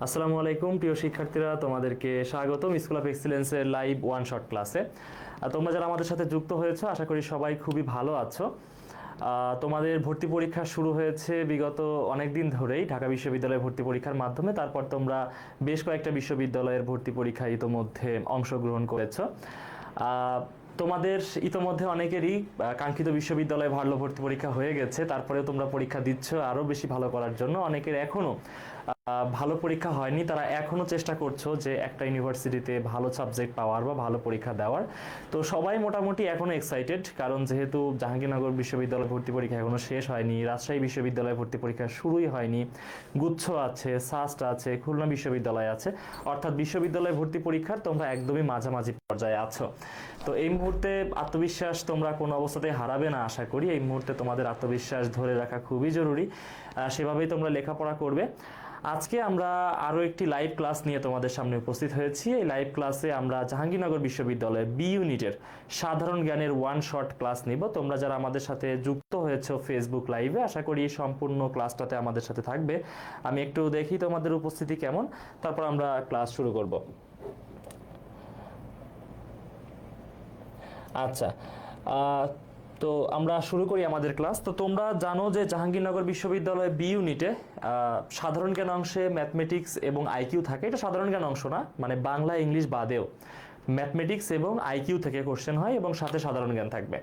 আসসালামু আলাইকুম প্রিয় শিক্ষার্থীরা, তোমাদেরকে স্বাগতম স্কুল অফ এক্সিলেন্সের লাইভ ওয়ান শট ক্লাসে। তোমরা যারা আমাদের সাথে যুক্ত হয়েছো আশা করি সবাই খুবই ভালো আছো। তোমাদের ভর্তি পরীক্ষা শুরু হয়েছে বিগত অনেক দিন ধরেই ঢাকা বিশ্ববিদ্যালয়ের ভর্তি পরীক্ষার মাধ্যমে। তারপর তোমরা বেশ কয়েকটা বিশ্ববিদ্যালয়ের ভর্তি পরীক্ষায় ইতোমধ্যে অংশগ্রহণ করেছো। তোমাদের ইতোমধ্যে অনেকেরই কাঙ্ক্ষিত বিশ্ববিদ্যালয়ে ভালো ভর্তি পরীক্ষা হয়ে গেছে, তারপরেও তোমরা পরীক্ষা দিচ্ছ আরও বেশি ভালো করার জন্য। অনেকের এখনও ভালো পরীক্ষা হয়নি, তারা এখনও চেষ্টা করছো যে একটা ইউনিভার্সিটিতে ভালো সাবজেক্ট পাওয়ার বা ভালো পরীক্ষা দেওয়ার। তো সবাই মোটামুটি এখনও এক্সাইটেড, কারণ যেহেতু জাহাঙ্গীরনগর বিশ্ববিদ্যালয় ভর্তি পরীক্ষা এখনও শেষ হয়নি, রাজশাহী বিশ্ববিদ্যালয় ভর্তি পরীক্ষা শুরুই হয়নি, গুচ্ছ আছে, সাস্ট আছে, খুলনা বিশ্ববিদ্যালয় আছে, অর্থাৎ বিশ্ববিদ্যালয় ভর্তি পরীক্ষার তোমরা একদমই মাঝামাঝি পর্যায়ে আছো। তো এই মুহূর্তে আত্মবিশ্বাস তোমরা কোনো অবস্থাতেই হারাবে না আশা করি। এই মুহূর্তে তোমাদের আত্মবিশ্বাস ধরে রাখা খুবই জরুরি, সেভাবেই তোমরা লেখাপড়া করবে। আজকে আমরা আরও একটি লাইভ ক্লাস নিয়ে তোমাদের সামনে উপস্থিত হয়েছি। এই লাইভ ক্লাসে আমরা জাহাঙ্গীরনগর বিশ্ববিদ্যালয়ের বি ইউনিটের সাধারণ জ্ঞানের ওয়ান শট ক্লাস নিব। তোমরা যারা আমাদের সাথে যুক্ত হয়েছো ফেসবুক লাইভে, আশা করি সম্পূর্ণ ক্লাসটাতে আমাদের সাথে থাকবে। আমি একটু দেখি তোমাদের উপস্থিতি কেমন, তারপর আমরা ক্লাস শুরু করব। আচ্ছা, তো আমরা শুরু করি আমাদের ক্লাস। তো তোমরা জানো যে জাহাঙ্গীরনগর বিশ্ববিদ্যালয় বি ইউনিটে সাধারণ জ্ঞান অংশে ম্যাথমেটিক্স এবং আইকিউ থাকে। এটা সাধারণ জ্ঞান অংশ না, মানে বাংলা ইংলিশ বাদেও ম্যাথমেটিক্স এবং আইকিউ থেকে কোশ্চেন হয় এবং সাথে সাধারণ জ্ঞান থাকবে।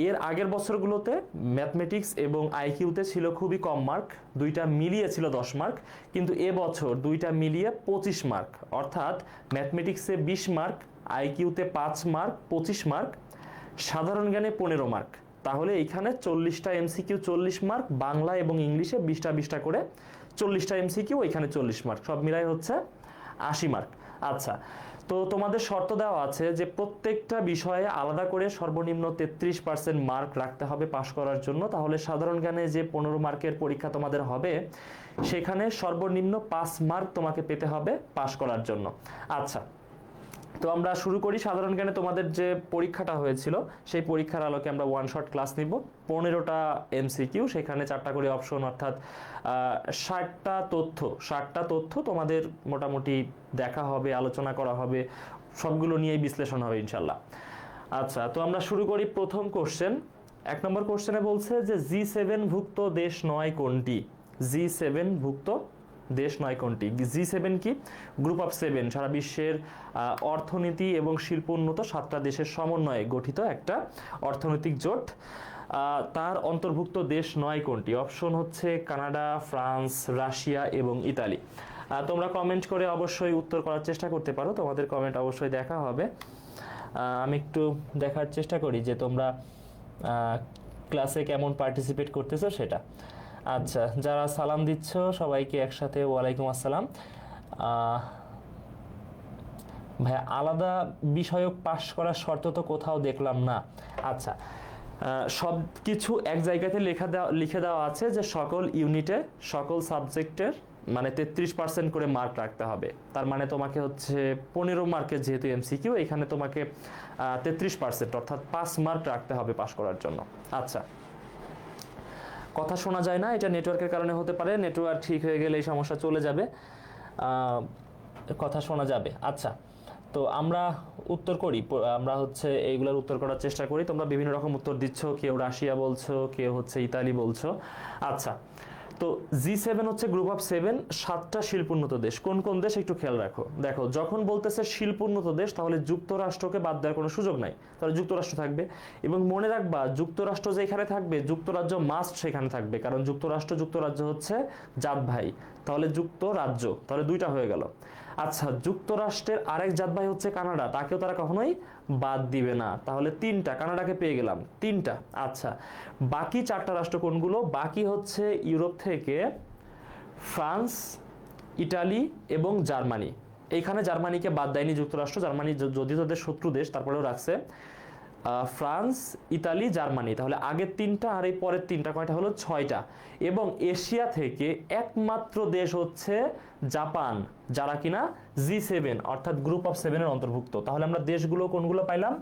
এর আগের বছরগুলোতে ম্যাথমেটিক্স এবং আইকিউতে ছিল খুবই কম মার্ক, দুইটা মিলিয়ে ছিল 10 মার্ক, কিন্তু এবছর দুইটা মিলিয়ে 25 মার্ক, অর্থাৎ ম্যাথমেটিক্সে 20 মার্ক, আইকিউতে 5 মার্ক 25 মার্ক, সাধারণ জ্ঞানে 15 মার্ক। তাহলে এখানে 40টা এমসিকিউ 40 মার্ক, বাংলা এবং ইংলিশে 20টা 20টা করে 40টা এমসিকিউ, এখানে 40 মার্ক, সব মিলাই হচ্ছে 80 মার্ক। আচ্ছা, তো তোমাদের শর্ত দেওয়া আছে যে প্রত্যেকটা বিষয়ে আলাদা করে সর্বনিম্ন 33% মার্ক রাখতে হবে পাশ করার জন্য। তাহলে সাধারণ জ্ঞানে যে 15 মার্কের পরীক্ষা তোমাদের হবে, সেখানে সর্বনিম্ন 5 মার্ক তোমাকে পেতে হবে পাশ করার জন্য। আচ্ছা, তো আমরা শুরু করি। সাধারণ জ্ঞানে তোমাদের যে পরীক্ষাটা হয়েছিল সেই পরীক্ষার আলোকে আমরা ওয়ান শট ক্লাস নিব। 15টা এমসিকিউ, সেখানে 4টা করে অপশন, অর্থাৎ 60টা তথ্য তোমাদের মোটামুটি দেখা হবে, আলোচনা করা হবে, সবগুলো নিয়েই বিশ্লেষণ হবে ইনশাল্লাহ। আচ্ছা, তো আমরা শুরু করি। প্রথম কোশ্চেন, 1 নম্বর কোশ্চেনে বলছে যে G7 ভুক্ত দেশ নয় কোনটি? G7 ভুক্ত দেশ নয় কোনটি? G7 কি? গ্রুপ অফ 7, সারা বিশ্বের অর্থনীতি এবং শিল্পোন্নত 7টা দেশের সমন্বয়ে গঠিত একটা অর্থনৈতিক জোট। তার অন্তর্ভুক্ত দেশ নয় কোনটি? অপশন হচ্ছে কানাডা, ফ্রান্স, রাশিয়া এবং ইতালি। তোমরা কমেন্ট করে অবশ্যই উত্তর করার চেষ্টা করতে পারো, তোমাদের কমেন্ট অবশ্যই দেখা হবে। আমি একটু দেখার চেষ্টা করি যে তোমরা ক্লাসে কেমন পার্টিসিপেট করতেছো সেটা। আচ্ছা, যারা সালাম দিচ্ছ সবাইকে একসাথে ওয়ালাইকুম আসসালাম। ভাইয়া, আলাদা বিষয়ক পাশ করার শর্ত তো কোথাও দেখলাম না। আচ্ছা, সব কিছু এক জায়গাতে লিখে দেওয়া আছে যে সকল ইউনিটে সকল সাবজেক্টের মানে 33% করে মার্ক রাখতে হবে। তার মানে তোমাকে হচ্ছে 15 মার্কের যেহেতু এমসিকিউ, এখানে তোমাকে 33% অর্থাৎ 5 মার্ক রাখতে হবে পাশ করার জন্য। আচ্ছা, কথা শোনা যায় না, এটা নেটওয়ার্কের কারণে হতে পারে। নেটওয়ার্ক ঠিক হয়ে গেলে এই সমস্যা চলে যাবে, কথা শোনা যাবে। আচ্ছা, তো আমরা উত্তর করি, আমরা হচ্ছে এইগুলোর উত্তর করার চেষ্টা করি। তোমরা বিভিন্ন রকম উত্তর দিচ্ছ, কেউ রাশিয়া বলছো, কেউ হচ্ছে ইতালি বলছো। আচ্ছা, তো G7 হচ্ছে গ্রুপ অফ 7, 7টা শিল্পোন্নত দেশ। কোন কোন দেশ একটু খেয়াল রাখো। দেখো, যখন বলতেছে শিল্পোন্নত দেশ, তাহলে যুক্তরাষ্ট্রকে বাদ দেওয়ার কোনো সুযোগ নাই, তাহলে যুক্তরাষ্ট্র থাকবে। এবং মনে রাখবা, যুক্তরাষ্ট্র যেখানে থাকবে যুক্তরাজ্য মাস্ট সেখানে থাকবে, কারণ যুক্তরাজ্য হচ্ছে জাত ভাই, তাহলে যুক্তরাজ্য, তাহলে 2টা হয়ে গেল। আচ্ছা, যুক্তরাষ্ট্রের আরেক জাত ভাই হচ্ছে কানাডা, তাকেও তারা কখনোই বাদ দিবে না, তাহলে 3টা, কানাডাকে পেয়ে গেলাম 3টা। আচ্ছা, বাকি 4টা রাষ্ট্র কোনগুলো? বাকি হচ্ছে ইউরোপ থেকে ফ্রান্স, ইটালি এবং জার্মানি। এইখানে জার্মানিকে বাদ দেয়নি যুক্তরাষ্ট্র, জার্মানি যদি তাদের শত্রু দেশ তারপরেও রাখছে ফ্রান্স, ইতালি, জার্মানি। তাহলে আগের 3টা আর এই পরের 3টা, কয়টা হলো? 6টা। এবং এশিয়া থেকে একমাত্র দেশ হচ্ছে জাপান, যারা কিনা G7 অর্থাৎ গ্রুপ অফ 7 এর অন্তর্ভুক্ত। তাহলে আমরা দেশগুলো কোনগুলো পাইলাম?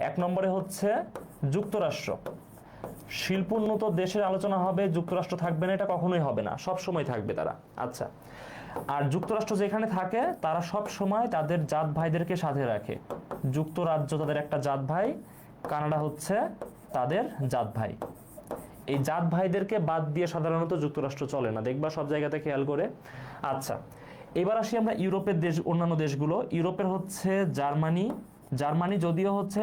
1 নম্বরে হচ্ছে যুক্তরাষ্ট্র। শিল্পোন্নত দেশের আলোচনা হবে, যুক্তরাষ্ট্র থাকবে না, এটা কখনোই হবে না, সব সময় থাকবে তারা। আচ্ছা, আর যুক্তরাষ্ট্র যেখানে থাকে তারা সব সময় তাদের জাত ভাইদেরকে সাথে রাখে। যুক্তরাজ্য তাদের একটা জাত ভাই, কানাডা হচ্ছে তাদের জাত ভাই। এই জাত ভাইদেরকে বাদ দিয়ে সাধারণত যুক্তরাষ্ট্র চলে না, দেখবা সব জায়গাতে খেয়াল করে। আচ্ছা, এবার আসি আমরা ইউরোপের দেশ, অন্যান্য দেশগুলো। ইউরোপের হচ্ছে জার্মানি। জার্মানি যদিও হচ্ছে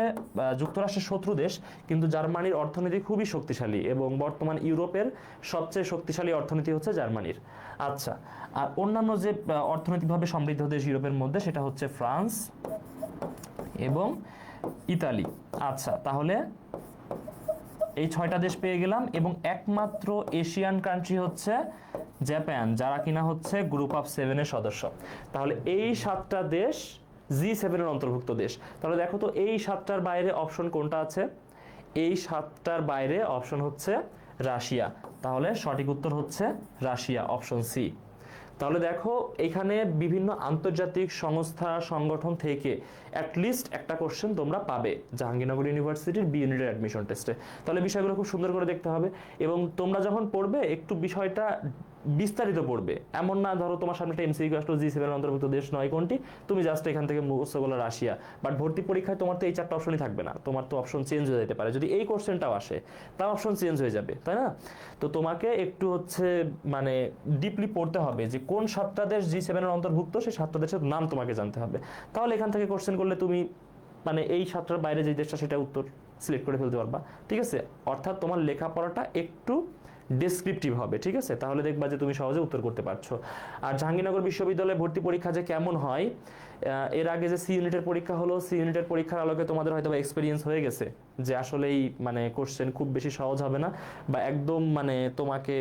যুক্তরাষ্ট্রের শত্রু দেশ, কিন্তু জার্মানির অর্থনীতি খুবই শক্তিশালী এবং বর্তমান ইউরোপের সবচেয়ে শক্তিশালী অর্থনীতি হচ্ছে জার্মানির। আচ্ছা, আর অন্যান্য যে অর্থনৈতিকভাবে সমৃদ্ধ দেশ ইউরোপের মধ্যে সেটা হচ্ছে ফ্রান্স এবং ইতালি। আচ্ছা, তাহলে এই 6টা দেশ পেয়ে গেলাম এবং একমাত্র এশিয়ান কান্ট্রি হচ্ছে জাপান, যারা কিনা হচ্ছে গ্রুপ অফ 7 সদস্য। তাহলে এই 7টা দেশ G7 অন্তর্ভুক্ত দেশ। তাহলে দেখো তো এই 7টার বাইরে অপশন কোনটা আছে? এই 7টার বাইরে অপশন হচ্ছে রাশিয়া। তাহলে সঠিক উত্তর হচ্ছে রাশিয়া, অপশন সি। তাহলে দেখো এখানে বিভিন্ন আন্তর্জাতিক সংস্থা সংগঠন থেকে অ্যাটলিস্ট একটা কোশ্চেন তোমরা পাবে জাহাঙ্গীরনগর ইউনিভার্সিটির বি ইউনিটের অ্যাডমিশন টেস্টে। তাহলে বিষয়গুলো খুব সুন্দর করে দেখতে হবে এবং তোমরা যখন পড়বে একটু বিষয়টা বিস্তারিত পড়বে। এমন না ধরো তোমার সামনে একটা এমসিকিউ আসলো G7 অন্তর্ভুক্ত দেশ নয় কোনটি, তুমি জাস্ট এখান থেকে মুখস্থ করলে রাশিয়া। বাট ভর্তি পরীক্ষায় তোমার তো এই 4টা অপশনই থাকবে না, তোমার তো অপশন চেঞ্জ হয়ে যেতে পারে। যদি এই কোশ্চেনটাও আসে তাও অপশন চেঞ্জ হয়ে যাবে, তাই না? তো তোমাকে একটু হচ্ছে মানে ডিপলি পড়তে হবে যে কোন 7টা দেশ G7 অন্তর্ভুক্ত, সেই 7টা দেশের নাম তোমাকে জানতে হবে। তাহলে এখান থেকে কোশ্চেন করলে তুমি মানে এই 7টার বাইরে যে দেশটা সেটা উত্তর সিলেক্ট করে ফেলতে পারবা, ঠিক আছে? অর্থাৎ তোমার লেখাপড়াটা একটু ডেসক্রিপটিভ হবে, ঠিক আছে? তাহলে দেখবা যে তুমি সহজে উত্তর করতে পারছো। আর জাহাঙ্গীরনগর বিশ্ববিদ্যালয়ে ভর্তি পরীক্ষা যে কেমন হয়, এর আগে যে সি ইউনিটের পরীক্ষা হলো, সি ইউনিটের পরীক্ষার আলোকে তোমাদের হয়তো এক্সপিরিয়েন্স হয়ে গেছে যে আসলেই মানে কোশ্চেন খুব বেশি সহজ হবে না বা একদম মানে তোমাকে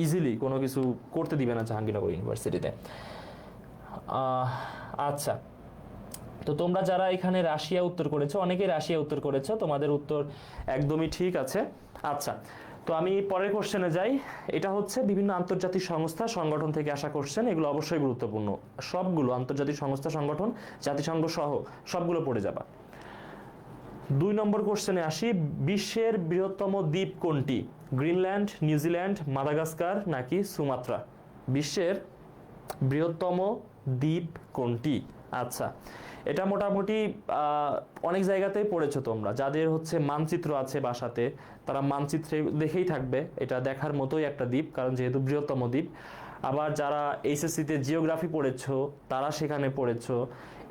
ইজিলি কোনো কিছু করতে দিবে না জাহাঙ্গীরনগর ইউনিভার্সিটিতে। আচ্ছা, তো তোমরা যারা এখানে রাশিয়া উত্তর করেছো, অনেকেই রাশিয়া উত্তর করেছো, তোমাদের উত্তর একদমই ঠিক আছে। আচ্ছা, তো আমি পরের কোশ্চেনে যাই। এটা হচ্ছে বিভিন্ন আন্তর্জাতিক সংস্থা সংগঠন থেকে আসা কোশ্চেন, এগুলো অবশ্যই গুরুত্বপূর্ণ। সবগুলো আন্তর্জাতিক সংস্থা সংগঠন, জাতিসংঘ সহ সবগুলো পড়ে যাবা। 2 নম্বর কোশ্চেনে আসি। বিশ্বের বৃহত্তম দ্বীপ কোনটি? গ্রিনল্যান্ড, নিউজিল্যান্ড, মাদাগাস্কার নাকি সুমাত্রা? বিশ্বের বৃহত্তম দ্বীপ কোনটি? আচ্ছা, এটা মোটামুটি অনেক জায়গাতেই পড়েছো তোমরা। যাদের হচ্ছে মানচিত্র আছে বাসাতে তারা মানচিত্রে দেখেই থাকবে, এটা দেখার মতোই একটা দ্বীপ, কারণ যেহেতু বৃহত্তম দ্বীপ। আবার যারা এইচএসসিতে জিওগ্রাফি পড়েছো তারা সেখানে পড়েছো,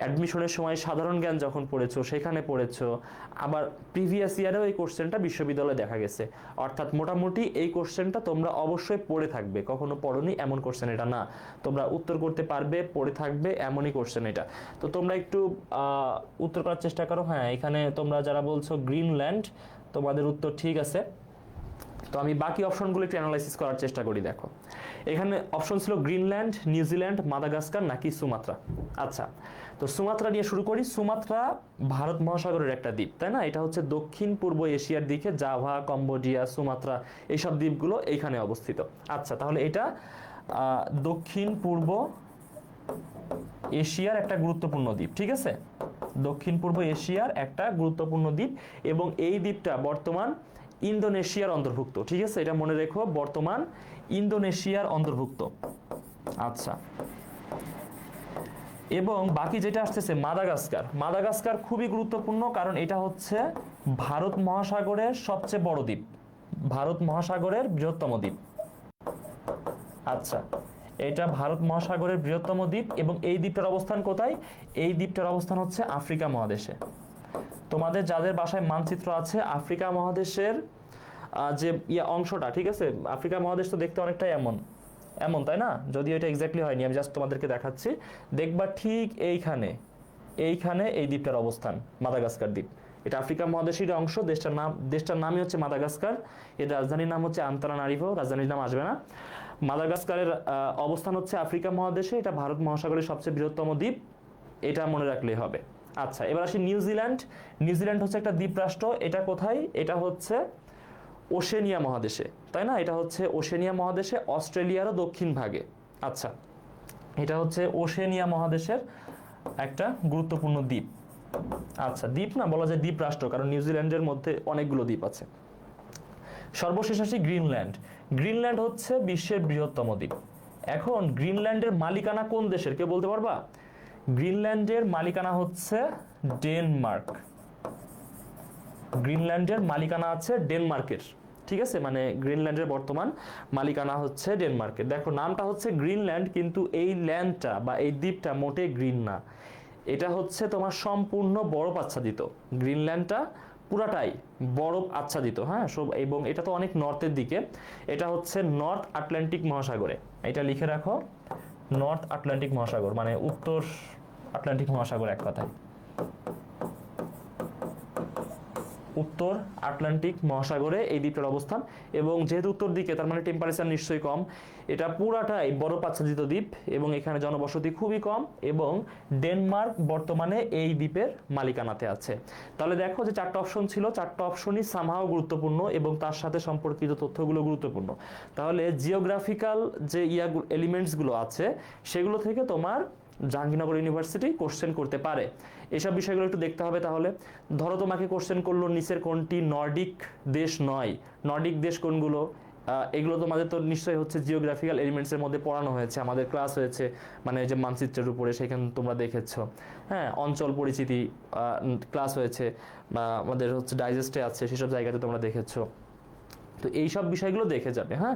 অ্যাডমিশনের সময় সাধারণ জ্ঞান যখন পড়েছো সেখানে পড়েছো, আবার প্রিভিয়াস ইয়ারেও এই কোশ্চেনটা বিশ্ববিদ্যালয়ে দেখা গেছে। অর্থাৎ মোটামুটি এই কোশ্চেনটা তোমরা অবশ্যই পড়ে থাকবে, কখনো পড়োনি এমন কোশ্চেন এটা না, তোমরা উত্তর করতে পারবে, পড়ে থাকবে এমনই কোশ্চেন এটা। তো তোমরা একটু উত্তর করার চেষ্টা করো। হ্যাঁ, এখানে তোমরা যারা বলছো গ্রিনল্যান্ড, তোমাদের উত্তর ঠিক আছে। তো আমি বাকি অপশনগুলো একটু অ্যানালাইসিস করার চেষ্টা করি। দেখো এখানে অপশন ছিল গ্রিনল্যান্ড, নিউজিল্যান্ড, মাদাগাস্কার নাকি সুমাত্রা। আচ্ছা, তো সুমাত্রা নিয়ে শুরু করি। সুমাত্রা ভারত মহাসাগরের একটা দ্বীপ, তাই না? এটা হচ্ছে দক্ষিণ পূর্ব এশিয়ার দিকে, জাভা, কম্বোডিয়া, সুমাত্রা এইসব দ্বীপগুলো এইখানে অবস্থিত। আচ্ছা, তাহলে এটা দক্ষিণ পূর্ব এশিয়ার একটা গুরুত্বপূর্ণ দ্বীপ, ঠিক আছে? দক্ষিণ পূর্ব এশিয়ার একটা গুরুত্বপূর্ণ দ্বীপ এবং এই দ্বীপটা বর্তমান ইন্দোনেশিয়ার অন্তর্ভুক্ত, ঠিক আছে? এটা মনে রেখো, বর্তমান ইন্দোনেশিয়ার অন্তর্ভুক্ত। আচ্ছা, এবং বাকি যেটা আসতেছে মাদাগাস্কার। মাদাগাস্কার খুবই গুরুত্বপূর্ণ কারণ এটা হচ্ছে ভারত মহাসাগরের সবচেয়ে বড় দ্বীপ, ভারত মহাসাগরের বৃহত্তম দ্বীপ। আচ্ছা, এটা ভারত মহাসাগরের বৃহত্তম দ্বীপ এবং এই দ্বীপটার অবস্থান কোথায়? এই দ্বীপটার অবস্থান হচ্ছে আফ্রিকা মহাদেশে। তোমাদের যাদের বাসায় মানচিত্র আছে, আফ্রিকা মহাদেশের যে অংশটা, ঠিক আছে? আফ্রিকা মহাদেশ তো দেখতে অনেকটাই এমন এমন, তাই না? যদিও এটা এক্স্যাক্টলি হয়নি, আমি জাস্ট তোমাদেরকে দেখাচ্ছি। দেখবা ঠিক এইখানে এইখানে এই দ্বীপটার অবস্থান, মাদাগাস্কার দ্বীপ। এটা আফ্রিকা মহাদেশের অংশ। দেশটার নামই হচ্ছে মাদাগাস্কার। এর রাজধানীর নাম হচ্ছে আন্তানারিভো, রাজধানীর নাম আসবে না। মাদাগাস্কারের অবস্থান হচ্ছে আফ্রিকা মহাদেশে, এটা ভারত মহাসাগরের সবচেয়ে বৃহত্তম দ্বীপ, এটা মনে রাখলেই হবে। আচ্ছা, এবার আসি নিউজিল্যান্ড। নিউজিল্যান্ড হচ্ছে একটা দ্বীপ রাষ্ট্র। এটা কোথায়? এটা হচ্ছে ওশেনিয়া মহাদেশে, তাই না? এটা হচ্ছে ওশেনিয়া মহাদেশে, অস্ট্রেলিয়ারও দক্ষিণ ভাগে। আচ্ছা, এটা হচ্ছে ওশেনিয়া মহাদেশের একটা গুরুত্বপূর্ণ দ্বীপ। আচ্ছা, দ্বীপ না, বলা যায় দ্বীপ রাষ্ট্র, কারণ নিউজিল্যান্ডের মধ্যে অনেকগুলো দ্বীপ আছে। সর্বশেষ আসি গ্রিনল্যান্ড। গ্রিনল্যান্ড হচ্ছে বিশ্বের বৃহত্তম দ্বীপ, এখন গ্রিনল্যান্ডের মালিকানা কোন দেশের, কেউ বলতে পারবা? গ্রিনল্যান্ডের মালিকানা হচ্ছে ডেনমার্ক। গ্রিনল্যান্ডের মালিকানা আছে ডেনমার্কের, ঠিক আছে, মানে গ্রিনল্যান্ডের বর্তমান মালিকানা হচ্ছে ডেনমার্কের। দেখো নামটা হচ্ছে গ্রিনল্যান্ড, কিন্তু এই ল্যান্ডটা বা এই দ্বীপটা মোটে গ্রিন না, এটা হচ্ছে তোমার সম্পূর্ণ বরফ আচ্ছাদিত। গ্রিনল্যান্ডটা পুরাটাই বরফ আচ্ছাদিত, হ্যাঁ সব, এবং এটা তো অনেক নর্থের দিকে, এটা হচ্ছে নর্থ আটলান্টিক মহাসাগরে। এটা লিখে রাখো, নর্থ আটলান্টিক মহাসাগর মানে উত্তর আটলান্টিক মহাসাগর এক কথায়, উত্তর আটলান্টিক মহাসাগরে এই দ্বীপটার অবস্থান। এবং যেহেতু উত্তর দিকে, তার মানে টেম্পারেচার নিশ্চয়ই কম। এটা পুরাটাই বরফ আচ্ছাদিত দ্বীপ এবং এখানে জনবসতি খুবই কম, এবং ডেনমার্ক বর্তমানে এই দ্বীপের মালিকানাতে আছে। তাহলে দেখো যে চারটা অপশন ছিল, চারটা অপশনই সামহাও গুরুত্বপূর্ণ এবং তার সাথে সম্পর্কিত তথ্যগুলো গুরুত্বপূর্ণ। তাহলে জিওগ্রাফিক্যাল যে এলিমেন্টসগুলো আছে সেগুলো থেকে তোমার জাহাঙ্গীরনগর ইউনিভার্সিটি কোশ্চেন করতে পারে। এসব বিষয়গুলো একটু দেখতে হবে। তাহলে ধরো তোমাকে কোশ্চেন করলো নিচের কোনটি নর্ডিক দেশ নয়, নর্ডিক দেশ কোনগুলো, এগুলো তোমাদের তো নিশ্চয়ই হচ্ছে জিওগ্রাফিক্যাল এলিমেন্টসের মধ্যে পড়ানো হয়েছে, আমাদের ক্লাস হয়েছে, মানে যে মানচিত্রের উপরে, সেখানে তোমরা দেখেছো। হ্যাঁ, অঞ্চল পরিচিতি ক্লাস হয়েছে, বা আমাদের হচ্ছে ডাইজেস্টে আছে, সেসব জায়গাতে তোমরা দেখেছো। তো এই সব বিষয়গুলো দেখে যাবে। হ্যাঁ,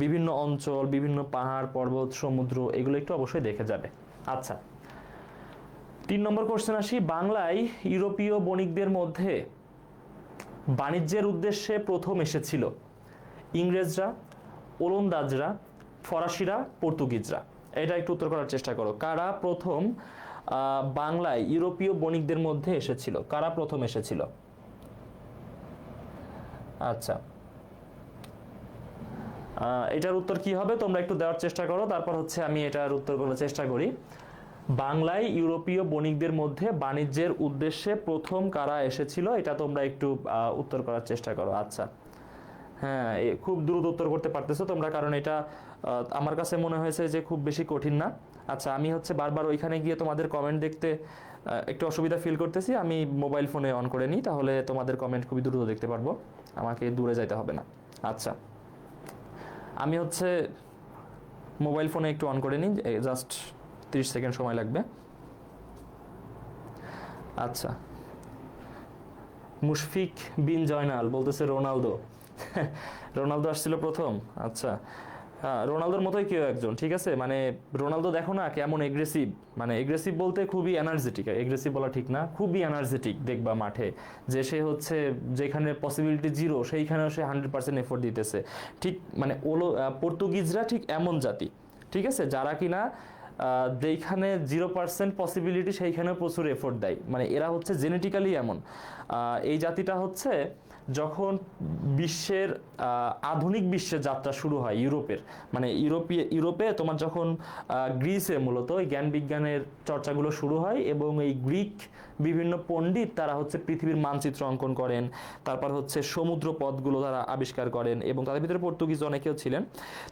বিভিন্ন অঞ্চল, বিভিন্ন পাহাড় পর্বত সমুদ্র, এগুলো একটু অবশ্যই দেখে যাবে। আচ্ছা, 3 নম্বর কোশ্চেন আসি। বাংলায় ইউরোপীয় বণিকদের মধ্যে বাণিজ্যের উদ্দেশ্যে প্রথম এসেছিল ইংরেজরা, ওলন্দাজরা, ফরাসিরা, পর্তুগিজরা। এটা একটু উত্তর করার চেষ্টা করো। কারা প্রথম বাংলায় ইউরোপীয় বণিকদের মধ্যে এসেছিল, কারা প্রথম এসেছিল? আচ্ছা, এটার উত্তর কি হবে তোমরা একটু দেওয়ার চেষ্টা করো, তারপর হচ্ছে আমি এটার উত্তর করার চেষ্টা করি। বাংলায় ইউরোপীয় বণিকদের মধ্যে বাণিজ্যের উদ্দেশ্যে প্রথম কারা এসেছিল, এটা তোমরা একটু উত্তর করার চেষ্টা করো। আচ্ছা, হ্যাঁ, খুব দ্রুত উত্তর করতে পারতেছো তোমরা, কারণ এটা আমার কাছে মনে হয়েছে যে খুব বেশি কঠিন না। আচ্ছা, আমি হচ্ছে বারবার ওইখানে গিয়ে তোমাদের কমেন্ট দেখতে একটু অসুবিধা ফিল করতেছি, আমি মোবাইল ফোনে অন করে নিই, তাহলে তোমাদের কমেন্ট খুবই দ্রুত দেখতে পারবো, আমাকে দূরে যাইতে হবে না। আচ্ছা, আমি হচ্ছে মোবাইল ফোনে একটু অন করে নিই, জাস্ট 30 সেকেন্ড সময় লাগবে। আচ্ছা, মুশফিক বিন জয়নাল বলতেছে রোনালদো। রোনালদো আসছিল প্রথম। আচ্ছা, হ্যাঁ, রোনালদোর মতোই কেউ একজন, ঠিক আছে, মানে রোনালদো দেখো না কেমন এগ্রেসিভ, মানে এগ্রেসিভ বলতে খুবই এনার্জেটিক, এগ্রেসিভ বলা ঠিক না, খুবই এনার্জেটিক দেখবা মাঠে, যে সে হচ্ছে যেখানে পসিবিলিটি 0 সেইখানেও সে 100% এফোর্ট দিতেছে। ঠিক মানে পর্তুগিজরা ঠিক এমন জাতি, ঠিক আছে, যারা কিনা যেখানে 0% পসিবিলিটি সেইখানে প্রচুর এফোর্ট দেয়, মানে এরা হচ্ছে জেনেটিক্যালি এমন। এই জাতিটা হচ্ছে যখন বিশ্বের আধুনিক বিশ্বের যাত্রা শুরু হয় ইউরোপের, মানে ইউরোপে তোমার যখন গ্রিসে মূলত এই জ্ঞান বিজ্ঞানের চর্চাগুলো শুরু হয়, এবং এই গ্রিক বিভিন্ন পণ্ডিত তারা হচ্ছে পৃথিবীর মানচিত্র অঙ্কন করেন, তারপর হচ্ছে সমুদ্র পথগুলো তারা আবিষ্কার করেন, এবং তাদের ভিতরে পর্তুগিজ অনেকেও ছিলেন।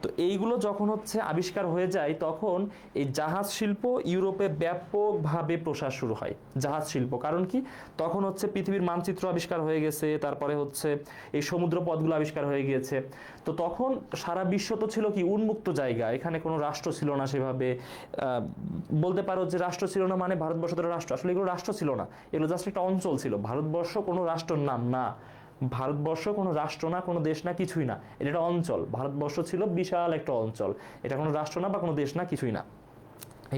তো এইগুলো যখন হচ্ছে আবিষ্কার হয়ে যায়, তখন এই জাহাজ শিল্প ইউরোপে ব্যাপকভাবে প্রসার শুরু হয়। জাহাজ শিল্প কারণ কি, তখন হচ্ছে পৃথিবীর মানচিত্র আবিষ্কার হয়ে গেছে, তারপরে হচ্ছে এই সমুদ্র পথগুলো আবিষ্কার হয়ে গিয়েছে। তো তখন সারা বিশ্ব তো ছিল কি উন্মুক্ত জায়গা, এখানে কোনো রাষ্ট্র ছিল না সেভাবে, বলতে পারো যে রাষ্ট্র ছিল না মানে ভারতবর্ষ তো রাষ্ট্র, আসলে এগুলো রাষ্ট্র ছিল না, এগুলো জাস্ট একটা অঞ্চল ছিল। ভারতবর্ষ কোনো রাষ্ট্রের নাম না, ভারতবর্ষ কোনো রাষ্ট্র না, কোনো দেশ না, কিছুই না, এটা একটা অঞ্চল। ভারতবর্ষ ছিল বিশাল একটা অঞ্চল, এটা কোনো রাষ্ট্র না বা কোনো দেশ না, কিছুই না।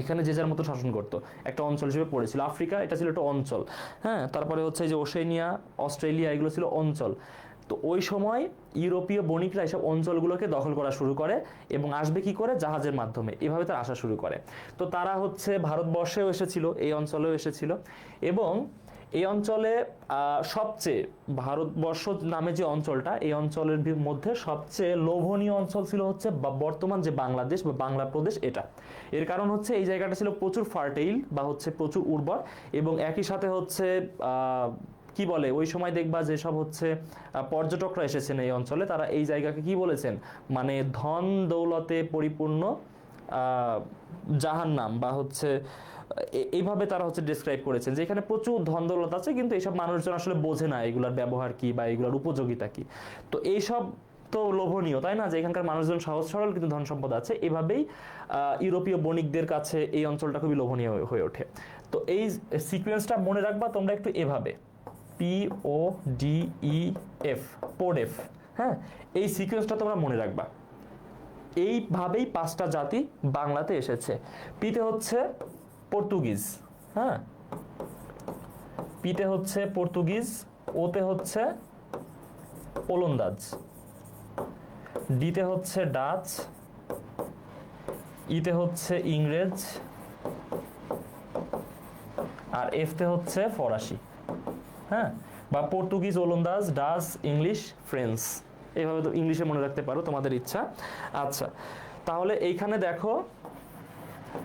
এখানে যে যার মতো শাসন করতো, একটা অঞ্চল হিসেবে পড়েছিল। আফ্রিকা এটা ছিল একটা অঞ্চল, হ্যাঁ, তারপরে হচ্ছে যে ওশেনিয়া, অস্ট্রেলিয়া, এগুলো ছিল অঞ্চল। তো ওই সময় ইউরোপীয় বণিকরা এসব অঞ্চলগুলোকে দখল করা শুরু করে, এবং আসবে কি করে, জাহাজের মাধ্যমে, এভাবে তারা আসা শুরু করে। তো তারা হচ্ছে ভারতবর্ষেও এসেছিল, এই অঞ্চলেও এসেছিল, এবং এই অঞ্চলে সবচেয়ে ভারতবর্ষ নামে যে অঞ্চলটা, এই অঞ্চলের মধ্যে সবচেয়ে লোভনীয় অঞ্চল ছিল হচ্ছে বর্তমান যে বাংলাদেশ বা বাংলা প্রদেশ, এটা। এর কারণ হচ্ছে এই জায়গাটা ছিল প্রচুর ফার্টাইল বা হচ্ছে প্রচুর উর্বর, এবং একই সাথে হচ্ছে কি বলে, ওই সময় দেখবা যেসব হচ্ছে পর্যটকরা এসেছেন এই অঞ্চলে, তারা এই জায়গাকে কি বলেছেন, মানে ধন দৌলতে পরিপূর্ণ জাহান্নাম, বা হচ্ছে এইভাবে তারা হচ্ছে ডিসক্রাইব করেছেন যে এখানে প্রচুর ধন দৌলত আছে, কিন্তু এইসব মানুষজন আসলে বোঝে না এগুলার ব্যবহার কি বা এগুলার উপযোগিতা কি। তো এইসব তো লোভনীয়, তাই না, যে এখানকার মানুষজন সহজ সরল কিন্তু ধন সম্পদ আছে, এভাবেই ইউরোপীয় বণিকদের কাছে এই অঞ্চলটা খুবই লোভনীয় হয়ে ওঠে। তো এই সিকোয়েন্সটা মনে রাখবা তোমরা একটু এভাবে, PODEF, পোডেফ, হ্যাঁ, এই সিকোয়েন্সটা তোমরা মনে রাখবা। এইভাবেই 5টা জাতি বাংলাতে এসেছে। পিতে হচ্ছে পর্তুগিজ, হ্যাঁ, পিতে হচ্ছে পর্তুগিজ, ওতে হচ্ছে ওলন্দাজ, ডিতে হচ্ছে ডাচ, ইতে হচ্ছে ইংরেজ, আর এফতে হচ্ছে ফরাসি, হ্যাঁ, বা পর্তুগিজ, ওলন্দাজ, ডাচ, ইংলিশ, ফ্রেঞ্চ, এইভাবে তো ইংলিশে মনে রাখতে পারো, তোমাদের ইচ্ছা। আচ্ছা, তাহলে এইখানে দেখো,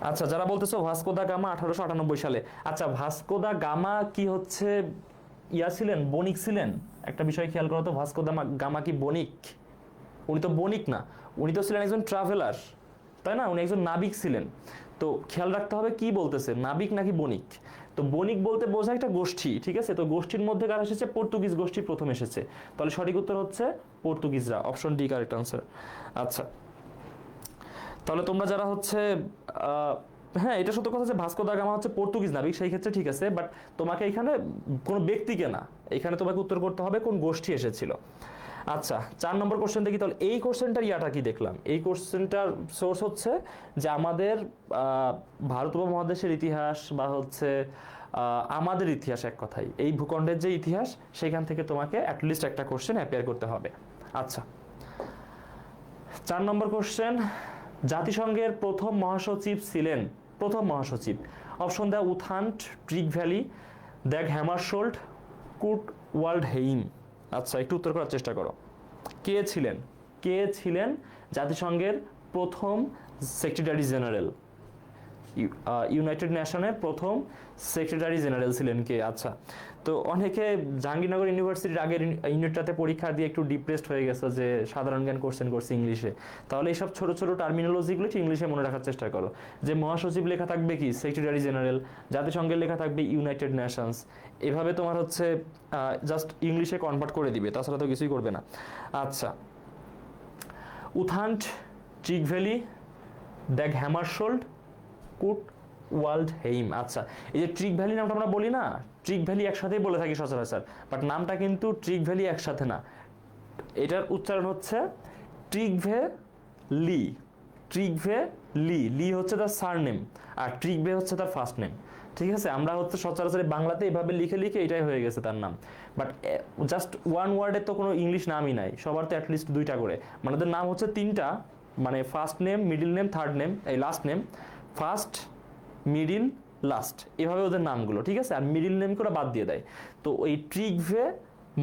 আচ্ছা যারা বলতেছো ভাস্কো দা গামা 1898 সালে, আচ্ছা ভাস্কো দা গামা কি হচ্ছে ছিলেন, বণিক ছিলেন? একটা বিষয় খেয়াল করো তো, ভাস্কো দা গামা কি বণিক? উনি তো বণিক না, উনি তো ছিলেন একজন ট্রাভেলার, তাই না, উনি একজন নাবিক ছিলেন। তো খেয়াল রাখতে হবে কি বলতেছে, নাবিক নাকি বণিক। তো বণিক বলতে বোঝায় একটা গোষ্ঠী, ঠিক আছে, তো গোষ্ঠীর মধ্যে কারা এসেছে? পর্তুগিজ গোষ্ঠী প্রথম এসেছে, তাহলে সঠিক উত্তর হচ্ছে পর্তুগিজরা, অপশন ডি কারেক্ট আনসার। আচ্ছা, তাহলে তোমরা যারা হচ্ছে হ্যাঁ, এটা সত্য কথা যে ভাস্কো দা গামা হচ্ছে পর্তুগিজ নাবিক, সেই ক্ষেত্রে ঠিক আছে, বাট তোমাকে এখানে কোনো ব্যক্তিকে না, এখানে তোমাকে উত্তর করতে হবে কোন গোষ্ঠী এসেছিল। আচ্ছা, 4 নম্বর কোশ্চেন দেখি, তাহলে এই কোশ্চেনটার ইয়াটা কি দেখলাম, এই কোশ্চেনটার সোর্স হচ্ছে যে আমাদের ভারত উপমহাদেশের ইতিহাস বা হচ্ছে আমাদের ইতিহাস, এক কথায় এই ভূখণ্ডের যে ইতিহাস, সেখান থেকে তোমাকে অ্যাটলিস্ট একটা কোশ্চেন অ্যাপিয়ার করতে হবে। আচ্ছা, 4 নম্বর কোশ্চেন, জাতিসংঘের প্রথম মহাসচিব ছিলেন, প্রথম মহাসচিব, অপশন দেওয়া উথান্ট, ট্রিগ ভ্যালি, দ্যাগ হ্যামারশোল্ড, কুট ওয়াল্ডহেইম। আচ্ছা, একটু উত্তর করার চেষ্টা করো, কে ছিলেন, কে ছিলেন জাতিসংঘের প্রথম সেক্রেটারি জেনারেল, ইউনাইটেড নেশনের প্রথম সেক্রেটারি জেনারেল ছিলেন কে? আচ্ছা, তো অনেকে জাহাঙ্গীরনগর ইউনিভার্সিটির আগের ইউনিটটাতে পরীক্ষা দিয়ে একটু ডিপ্রেসড হয়ে গেছে যে সাধারণ জ্ঞান কোশ্চেন করছে ইংলিশে, তাহলে এইসব ছোট ছোট টার্মিনোলজিগুলো ইংলিশে মনে রাখার চেষ্টা করো, যে মহাসচিব লেখা থাকবে কি সেক্রেটারি জেনারেল, জাতিসংঘের লেখা থাকবে ইউনাইটেড নেশনস, এভাবে তোমার হচ্ছে জাস্ট ইংলিশে কনভার্ট করে দিবে, তাছাড়া তো কিছুই করবে না। আচ্ছা, উথান্ট, ট্রিগ ভ্যালি, দ্যাগ হ্যামারশোল্ড, কুট ওয়াল্ডহেইম। আচ্ছা, এই যে ট্রিগ ভ্যালি নামটা আমরা বলি না, ট্রিগ ভ্যালি একসাথেই বলে থাকি সচরাচর, বাট নামটা কিন্তু ট্রিগ ভ্যালি একসাথে না, এটার উচ্চারণ হচ্ছে ট্রিগভে লি, ট্রিগভে লি, লি হচ্ছে তার সারনেম আর ট্রিগভে হচ্ছে তার ফার্স্ট নেম, ঠিক আছে, আমরা হচ্ছে সচরাচর বাংলাতে এভাবে লিখে লিখে এটাই হয়ে গেছে তার নাম, বাট জাস্ট ওয়ান ওয়ার্ডের তো কোনো ইংলিশ নামই নাই, সবার তো অ্যাটলিস্ট 2টা করে, মানে ওদের নাম হচ্ছে 3টা, মানে first name, middle name, third name, এই last name, first, middle, last, এভাবে ওদের নামগুলো, ঠিক আছে, আর মিডিল নেম করে বাদ দিয়ে দেয়। তো ওই ট্রিগভে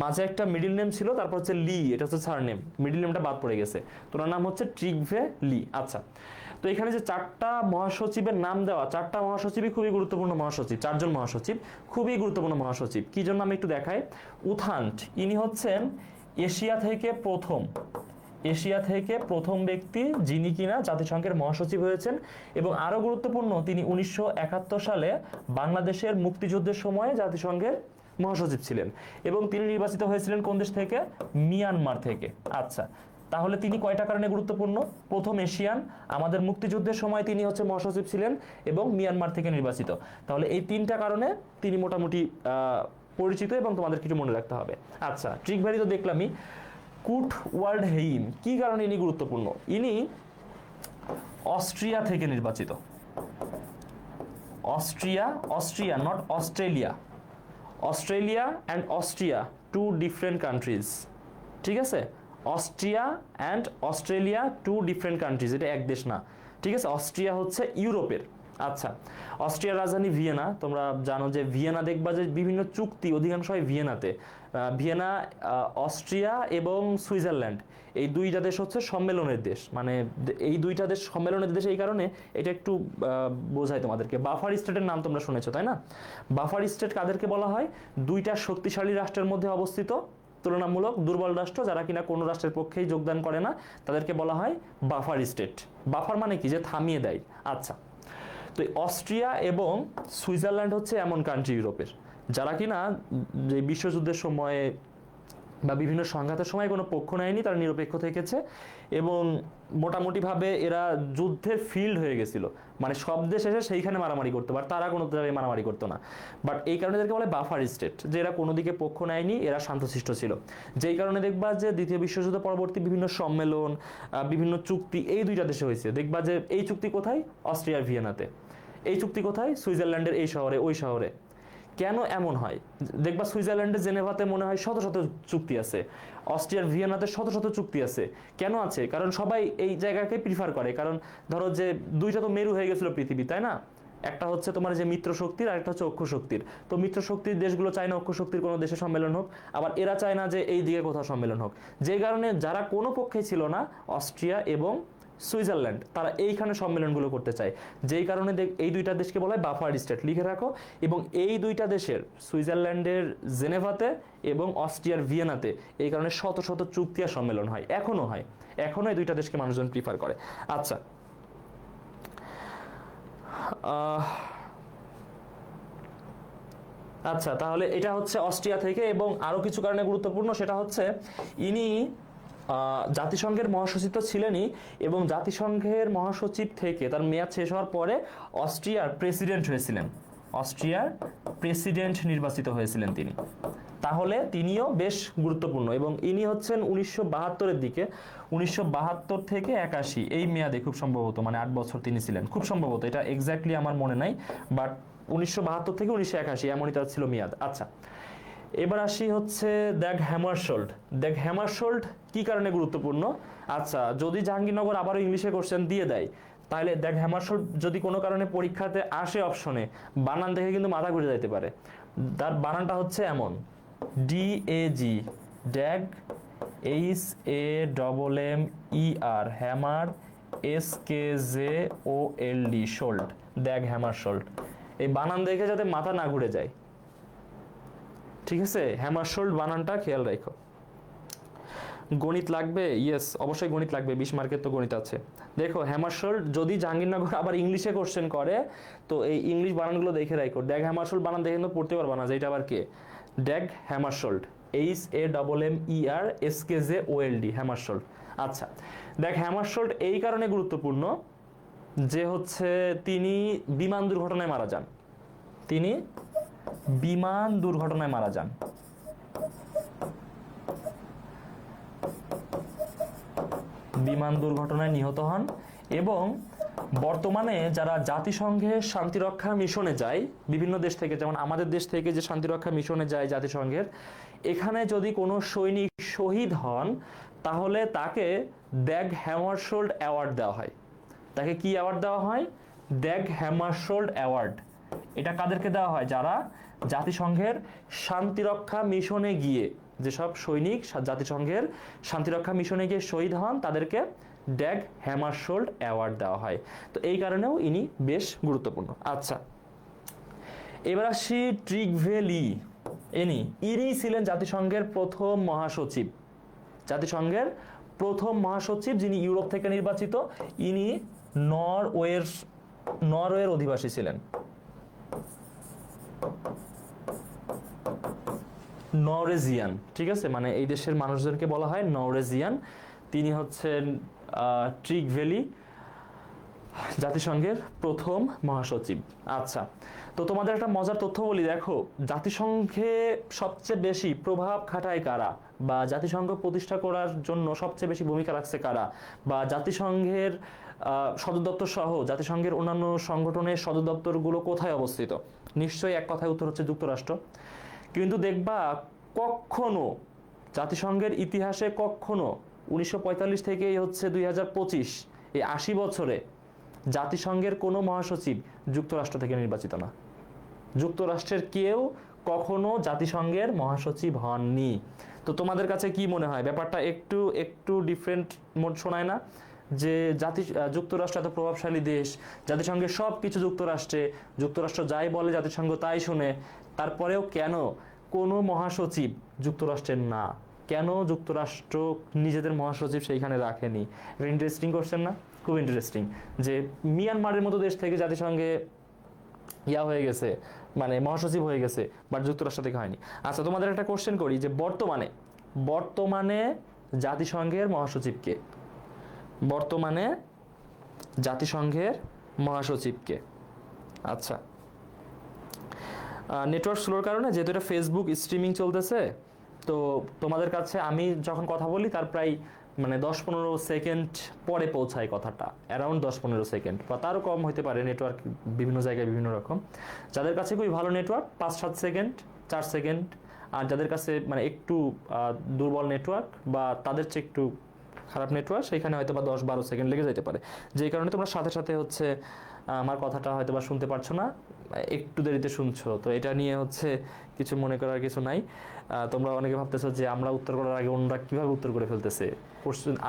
মাঝে একটা মিডিল নেম ছিল, তারপর হচ্ছে লি, এটা হচ্ছে সার নেম, মিডিল নেমটা বাদ পড়ে গেছে, তোর নাম হচ্ছে ট্রিগভে লি। আচ্ছা, তো এখানে যে 4টা মহাসচিবের নাম দেওয়া, 4টা মহাসচিবই খুবই গুরুত্বপূর্ণ মহাসচিব, 4জন মহাসচিব খুবই গুরুত্বপূর্ণ মহাসচিব। কি জন্য আমি একটু দেখাই, উথান্ট ইনি হচ্ছেন এশিয়া থেকে প্রথম ব্যক্তি যিনি কিনা জাতিসংঘের মহাসচিব হয়েছেন, এবং আরো গুরুত্বপূর্ণ তিনি 1971 সালে বাংলাদেশের মুক্তিযুদ্ধের সময় জাতিসংঘের মহাসচিব ছিলেন, এবং তিনি নির্বাচিত হয়েছিলেন কোন দেশ থেকে? মিয়ানমার থেকে। আচ্ছা, তাহলে তিনি কয়টা কারণে গুরুত্বপূর্ণ? প্রথম এশিয়ান, আমাদের মুক্তিযুদ্ধের সময় তিনি হচ্ছে মহাসচিব ছিলেন, এবং মিয়ানমার থেকে নির্বাচিত, তাহলে এই 3টা কারণে তিনি মোটামুটি পরিচিত, এবং তোমাদের কিছু মনে রাখতে হবে। আচ্ছা, ট্রিগ ভ্যালি তো দেখলামই, কুট ওয়াল্ডহেইম কি কারণে ইনি গুরুত্বপূর্ণ? ইনি অস্ট্রিয়া থেকে নির্বাচিত, Austria not Australia, Australia and Austria 2 different countries, ঠিক আছে, Austria and Australia 2 different countries, এটা এক দেশ না, ঠিক আছে, অস্ট্রিয়া হচ্ছে ইউরোপের। আচ্ছা, অস্ট্রিয়ার রাজধানী ভিয়েনা, তোমরা জানো যে ভিয়েনা দেখবা যে বিভিন্ন চুক্তি অধিকাংশ হয় ভিয়েনাতে, ভিয়েনা অস্ট্রিয়া এবং সুইজারল্যান্ড, এই 2টা দেশ হচ্ছে সম্মেলনের দেশ, মানে এই 2টা দেশ সম্মেলনের দেশ, এই কারণে এটা একটু বোঝায় তোমাদেরকে। বাফার স্টেটের নাম তোমরা শুনেছো, তাই না? বাফার স্টেট কাদেরকে বলা হয়? 2টা শক্তিশালী রাষ্ট্রের মধ্যে অবস্থিত তুলনামূলক দুর্বল রাষ্ট্র, যারা কিনা কোনো রাষ্ট্রের পক্ষেই যোগদান করে না, তাদেরকে বলা হয় বাফার স্টেট। বাফার মানে কি? যে থামিয়ে দেয়। আচ্ছা, তো অস্ট্রিয়া এবং সুইজারল্যান্ড হচ্ছে এমন কান্ট্রি ইউরোপের যারা কিনা যে বিশ্বযুদ্ধের সময়ে বা বিভিন্ন সংঘাতের সময় কোনো পক্ষ নেয়নি, তারা নিরপেক্ষ থেকেছে এবং মোটামুটিভাবে এরা যুদ্ধের ফিল্ড হয়ে গেছিল, মানে সব দেশ এসে সেইখানে মারামারি করতে পারে, তারা কোনো জায়গায় মারামারি করতো না। বাট এই কারণে এদেরকে বলে বাফার স্টেট, যে এরা কোনো দিকে পক্ষ নেয়নি, এরা শান্তশিষ্ট ছিল। যেই কারণে দেখবা যে দ্বিতীয় বিশ্বযুদ্ধ পরবর্তী বিভিন্ন সম্মেলন, বিভিন্ন চুক্তি এই দুইটা দেশে হয়েছে। দেখবা যে এই চুক্তি কোথায়? অস্ট্রিয়ার ভিয়েনাতে। এই চুক্তি কোথায়? সুইজারল্যান্ডের এই শহরে, ওই শহরে। কেন এমন হয়? দেখবা সুইজারল্যান্ডের জেনেভাতে মনে হয় শত শত চুক্তি আছে, অস্ট্রিয়ার ভিয়েনাতে শত শত চুক্তি আছে। কেন আছে? কারণ সবাই এই জায়গাকে প্রিফার করে। কারণ ধরো যে দুইটা তো মেরু হয়ে গেছিল পৃথিবী, তাই না? একটা হচ্ছে তোমার যে মিত্র শক্তির, আর একটা হচ্ছে অক্ষ শক্তির। তো মিত্র শক্তির দেশগুলো চায় না অক্ষ শক্তির কোনো দেশে সম্মেলন হোক, আবার এরা চায় না যে এই দিকে কোথাও সম্মেলন হোক। যে কারণে যারা কোনো পক্ষে ছিল না, অস্ট্রিয়া এবং সুইজারল্যান্ড, তারা এইখানে সম্মেলনগুলো করতে চায়। যেই কারণে এই দুইটা দেশকে বলা হয় বাফার স্টেট, লিখে রাখো। এবং এই দুইটা দেশের, সুইজারল্যান্ডের জেনেভাতে এবং অস্ট্রিয়ার ভিয়েনাতে, এই কারণে শত শত চুক্তি আর সম্মেলন হয়, এখনো হয়, এখনো এই দুইটা দেশকে মানুষজন প্রিফার করে। আচ্ছা, আচ্ছা, তাহলে এটা হচ্ছে অস্ট্রিয়া থেকে। এবং আরো কিছু কারণে গুরুত্বপূর্ণ, সেটা হচ্ছে ইনি জাতিসংঘের মহাসচিব তো ছিলেনই, এবং জাতিসংঘের মহাসচিব থেকে তার মেয়াদ শেষ হওয়ার পরে অস্ট্রিয়ার প্রেসিডেন্ট হয়েছিলেন, অস্ট্রিয়ার প্রেসিডেন্ট নির্বাচিত হয়েছিলেন তিনি। তাহলে তিনিও বেশ গুরুত্বপূর্ণ। এবং ইনি হচ্ছেন 1972-এর দিকে, 1972 থেকে 81 এই মেয়াদে খুব সম্ভবত, মানে 8 বছর তিনি ছিলেন খুব সম্ভবত, এটা এক্স্যাক্টলি আমার মনে নাই, বাট 1972 থেকে 1981 এমনই তার ছিল মেয়াদ। আচ্ছা, এবার আসি হচ্ছে দ্যাগ হ্যামারশোল্ড। দ্যাগ হ্যামারশোল্ড কি কারণে গুরুত্বপূর্ণ? আচ্ছা, যদি জাহাঙ্গীরনগর আবারও ইংলিশে কোশ্চেন দিয়ে দেয়, তাহলে দ্যাগ হ্যামারশোল্ড যদি কোনো কারণে পরীক্ষাতে আসে অপশনে, বানান দেখে কিন্তু মাথা ঘুরে যাইতে পারে। তার বানানটা হচ্ছে এমন, DAG, Dag, HAMMER, hammer, SKJOLD, skjold, Dag Hammarskjold. এই বানান দেখে যাতে মাথা না ঘুরে যায়, ঠিক আছে? হ্যামারশোল্ড বানানটা খেয়াল রাখো। গণিত লাগবে? ইয়েস, অবশ্যই গণিত লাগবে, 20 মার্কের তো গণিত আছে। দেখো, হ্যামারশোল্ড যদি জাহাঙ্গীরনগর আবার ইংলিশে কোশ্চেন করে, তো এই ইংলিশ বানানগুলো দেখে রাখো। ড্যাগ হ্যামারশোল্ড বানান দেখে কিন্তু পড়তে পারবা না যে এটা আবার কে। Dag Hammarskjold, HAMMER, SKJOLD, Hammarskjold. আচ্ছা, ড্যাগ হ্যামারশোল্ড এই কারণে গুরুত্বপূর্ণ যে হচ্ছে তিনি বিমান দুর্ঘটনায় মারা যান। তিনি বিমান দুর্ঘটনায় মারা যান। বিমান দুর্ঘটনায় নিহত হন। এবং বর্তমানে যারা জাতিসংঘের শান্তিরক্ষা মিশনে যায় বিভিন্ন দেশ থেকে, যেমন আমাদের দেশ থেকে যে শান্তিরক্ষা মিশনে যায় জাতিসংঘের, এখানে যদি কোনো সৈনিক শহীদ হন, তাহলে তাকে দ্যাগ হ্যামারশোল্ড অ্যাওয়ার্ড দেওয়া হয়। তাকে কি অ্যাওয়ার্ড দেওয়া হয়? দ্যাগ হ্যামারশোল্ড অ্যাওয়ার্ড। এটা কাদেরকে দেওয়া হয়? যারা জাতিসংঘের শান্তিরক্ষা মিশনে গিয়ে, যেসব সৈনিক জাতিসংঘের শান্তিরক্ষা মিশনে গিয়ে শহীদ হন, তাদেরকে ড্যাগ হ্যামারশোল্ড অ্যাওয়ার্ড দেওয়া হয়। তো এই কারণেও ইনি বেশ গুরুত্বপূর্ণ। আচ্ছা, এবার আসি ট্রিগভে লি। ইনি ছিলেন জাতিসংঘের প্রথম মহাসচিব, জাতিসংঘের প্রথম মহাসচিব যিনি ইউরোপ থেকে নির্বাচিত। ইনি নরওয়ের অধিবাসী ছিলেন। নরওয়েজিয়ান, ঠিক আছে, মানে এই দেশের মানুষজনকে বলা হয় নরওয়েজিয়ান। তিনি হচ্ছেন ট্রিগভে লি, জাতিসংঘের প্রথম মহাসচিব। আচ্ছা, তো তোমাদের একটা মজার তথ্য বলি, দেখো জাতিসংঘে সবচেয়ে বেশি প্রভাব খাটায় কারা, বা জাতিসংঘ প্রতিষ্ঠা করার জন্য সবচেয়ে বেশি ভূমিকা রাখছে কারা, বা জাতিসংঘের সদর দপ্তর সহ জাতিসংঘের অন্যান্য সংগঠনের সদর দপ্তরগুলো কোথায় অবস্থিত? নিশ্চয়ই এক কথায় উত্তর হচ্ছে যুক্তরাষ্ট্র। কিন্তু দেখবা কখনো জাতিসংঘের ইতিহাসে কখনো 1945 থেকেই হচ্ছে 2025, এই 80 বছরে জাতিসংঘের কোনো মহাসচিব যুক্তরাষ্ট্র থেকে নির্বাচিত না। যুক্তরাষ্ট্রের কেউ কখনো জাতিসংঘের মহাসচিব হননি। তো তোমাদের কাছে কি মনে হয় ব্যাপারটা একটু ডিফারেন্ট মোড শোনায় না? যে যুক্তরাষ্ট্র এত প্রভাবশালী দেশ, জাতিসংঘের সব কিছু যুক্তরাষ্ট্র যাই বলে জাতিসংঘ তাই শুনে, তারপরেও কেন কোনো মহাসচিব যুক্তরাষ্ট্রের না? কেন যুক্তরাষ্ট্র নিজেদের মহাসচিব সেইখানে রাখেনি? ইন্টারেস্টিং কোশ্চেন না? খুব ইন্টারেস্টিং যে মিয়ানমারের মতো দেশ থেকে জাতিসংঘে হয়ে গেছে, মানে মহাসচিব হয়ে গেছে, বাট যুক্তরাষ্ট্র থেকে হয়নি। আচ্ছা, তোমাদের একটা কোশ্চেন করি যে বর্তমানে জাতিসংঘের মহাসচিবকে? বর্তমানে জাতিসংঘের মহাসচিবকে। আচ্ছা, নেটওয়ার্ক স্লোর কারণে যেহেতু এটা ফেসবুক স্ট্রিমিং চলতেছে, তো তোমাদের কাছে আমি যখন কথা বলি তার প্রায় মানে 10-15 সেকেন্ড পরে পৌঁছায় কথাটা, অ্যারাউন্ড 10-15 সেকেন্ড বা তারও কম হতে পারে, নেটওয়ার্ক বিভিন্ন জায়গায় বিভিন্ন রকম। যাদের কাছে খুবই ভালো নেটওয়ার্ক 5-7 সেকেন্ড, 4 সেকেন্ড, আর যাদের কাছে মানে একটু দুর্বল নেটওয়ার্ক বা তাদের চেয়ে একটু খারাপ নেটওয়ার্ক, সেইখানে হয়তো বা 10-12 সেকেন্ড লেগে যেতে পারে, যেই কারণে তোমরা সাথে সাথে হচ্ছে আমার কথাটা হয়তো বা শুনতে পারছো না, একটু দেরিতে শুনছো। তো এটা নিয়ে হচ্ছে কিছু মনে করার কিছু নাই। তোমরা অনেকে ভাবতেছো যে আমরা উত্তর করার আগে ওনারা কীভাবে উত্তর করে ফেলতেছে,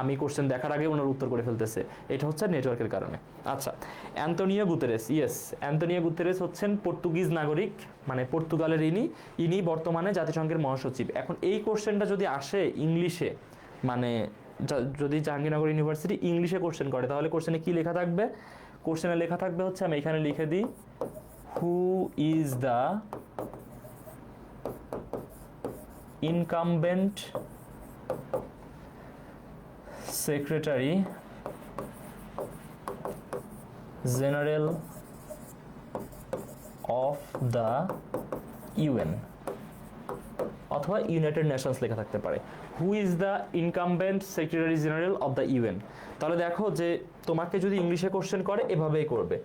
আমি কোশ্চেন দেখার আগে ওনারা উত্তর করে ফেলতেছে, এটা হচ্ছে নেটওয়ার্কের কারণে। আচ্ছা, Antonio Guterres, yes, Antonio Guterres হচ্ছেন পর্তুগিজ নাগরিক, মানে পর্তুগালের ইনি বর্তমানে জাতিসংঘের মহাসচিব। এখন এই কোশ্চেনটা যদি আসে ইংলিশে, মানে যদি জাহাঙ্গীরনগর ইউনিভার্সিটি ইংলিশে কোশ্চেন করে, তাহলে কোশ্চেনে কি লেখা থাকবে? কোশ্চেনে লেখা থাকবে হচ্ছে, আমি এখানে লিখে দিই, who is the incumbent secretary general of the UN, অথবা ইউনাইটেড নেশনস লেখা থাকতে পারে। Who is the incumbent secretary general of the UN. তাহলে দেখো যে তোমাকে যদি ইংলিশে কোশ্চেন করে এভাবেই করবে।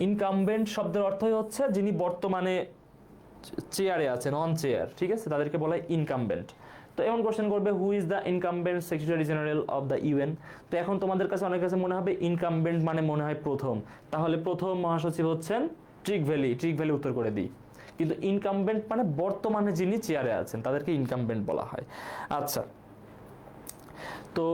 ইনকামবেন্ট শব্দের অর্থই হচ্ছে যিনি বর্তমানে চেয়ারে আছেন, অন চেয়ার, ঠিক আছে, তাদেরকে বলা হয় ইনকামবেন্ট। তো এমন কোশ্চেন করবে, who is the incumbent secretary general of the UN. তো এখন তোমাদের কাছে অনেক কাছে মনে হবে ইনকামবেন্ট মানে মনে হয় প্রথম, তাহলে প্রথম মহাসচিব হচ্ছেন ট্রিক ভ্যালি উত্তর করে দিই। কিন্তু ইনকামবেন্ট মানে বর্তমানে যিনি চেয়ারে আছেন তাদেরকে ইনকামবেন্ট বলা হয়। আচ্ছা, তো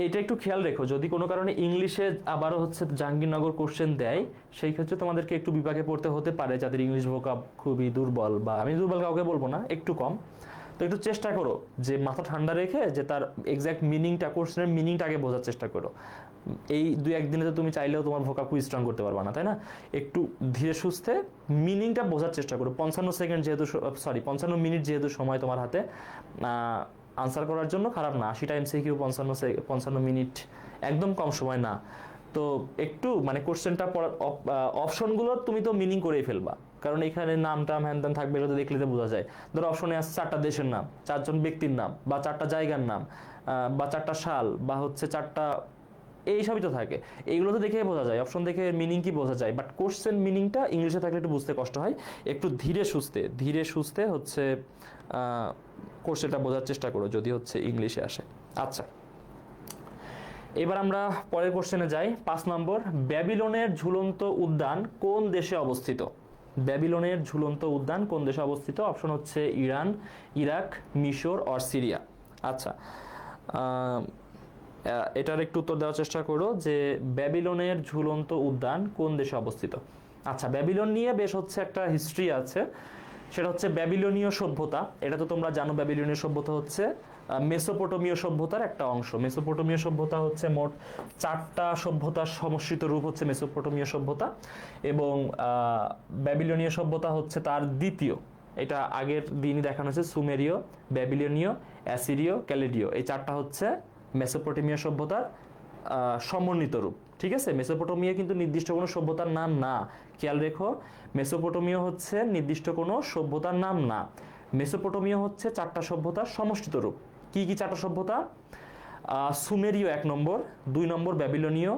এটা একটু খেয়াল রেখো, যদি কোনো কারণে ইংলিশে আবারও হচ্ছে জাহাঙ্গীরনগর কোশ্চেন দেয়, সেই ক্ষেত্রে তোমাদেরকে একটু বিপাকে পড়তে হতে পারে, যাদের ইংলিশ ভোকাব খুবই দুর্বল, বা আমি দুর্বল কাউকে বলবো না, একটু কম। তো একটু চেষ্টা করো যে মাথা ঠান্ডা রেখে যে তার এক্স্যাক্ট মিনিংটা, কোশ্চেনের মিনিংটা আগে বোঝার চেষ্টা করো। এই 2-1 দিনে তো তুমি চাইলেও তোমার ভোকাব খুব স্ট্রং করতে পারবা না, তাই না? একটু ধীরে সুস্থে মিনিংটা বোঝার চেষ্টা করো। 55 সেকেন্ড যেহেতু, 55 মিনিট যেহেতু সময় তোমার হাতে আনসার করার জন্য, খারাপ না। 80টা এমসিকিউ 55 মিনিট একদম কম সময় না। তো একটু মানে কোশ্চেনটা পড়ার অপশনগুলো তুমি তো মিনিং করেই ফেলবা, কারণ এখানে নাম টাম হ্যান ত্যান থাকবে, এটা তো দেখলে তো বোঝা যায়। ধরো অপশনে আছে 4টা দেশের নাম, 4 জন ব্যক্তির নাম, বা 4টা জায়গার নাম, বা 4টা সাল, বা হচ্ছে 4টা, এইসবই তো থাকে। এইগুলো তো দেখে বোঝা যায়, অপশন দেখে মিনিং কি বোঝা যায়, বাট কোশ্চেন মিনিংটা ইংলিশে থাকলে একটু বুঝতে কষ্ট হয়। একটু ধীরে সুস্থে হচ্ছে কোশ্চেনটা বোঝার চেষ্টা করো যদি হচ্ছে ইংলিশে আসে। আচ্ছা, এবার আমরা পরের কোশ্চেনে যাই। 5 নম্বর, ব্যাবিলনের ঝুলন্ত উদ্যান কোন দেশে অবস্থিত? ব্যাবিলনের ঝুলন্ত উদ্যান কোন দেশে অবস্থিত? অপশন হচ্ছে ইরান, ইরাক, মিশর অর সিরিয়া। আচ্ছা, এটার একটু উত্তর দেওয়ার চেষ্টা করো যে ব্যাবিলনের ঝুলন্ত উদ্যান কোন দেশে অবস্থিত। আচ্ছা, ব্যাবিলন নিয়ে বেশ হচ্ছে একটা হিস্ট্রি আছে, সেটা হচ্ছে ব্যাবিলনীয় সভ্যতা। এটা তো তোমরা জানো, ব্যাবিলনীয় সভ্যতা হচ্ছে মেসোপটেমীয় সভ্যতার একটা অংশ। মেসোপটেমীয় সভ্যতা হচ্ছে মোট 4টা সভ্যতার সমষ্টিত রূপ হচ্ছে মেসোপটেমীয় সভ্যতা, এবং ব্যাবিলনীয় সভ্যতা হচ্ছে তার দ্বিতীয়। এটা আগের দিনই দেখানো হচ্ছে, সুমেরীয়, ব্যাবিলনীয়, অ্যাসিরীয়, ক্যালেডীয়, এই 4টা হচ্ছে মেসোপটেমীয় সভ্যতার সমন্বিত রূপ। ঠিক আছে, মেসোপটেমিয়া কিন্তু নির্দিষ্ট কোনো সভ্যতার নাম না, খেয়াল রেখো। মেসোপটেমীয় হচ্ছে নির্দিষ্ট কোনো সভ্যতার নাম না, মেসোপটেমীয় হচ্ছে 4টা সভ্যতার সমষ্টিত রূপ। কি কি 4টা সভ্যতা? সুমেরীয় 1 নম্বর, 2 নম্বর ব্যাবিলনীয়,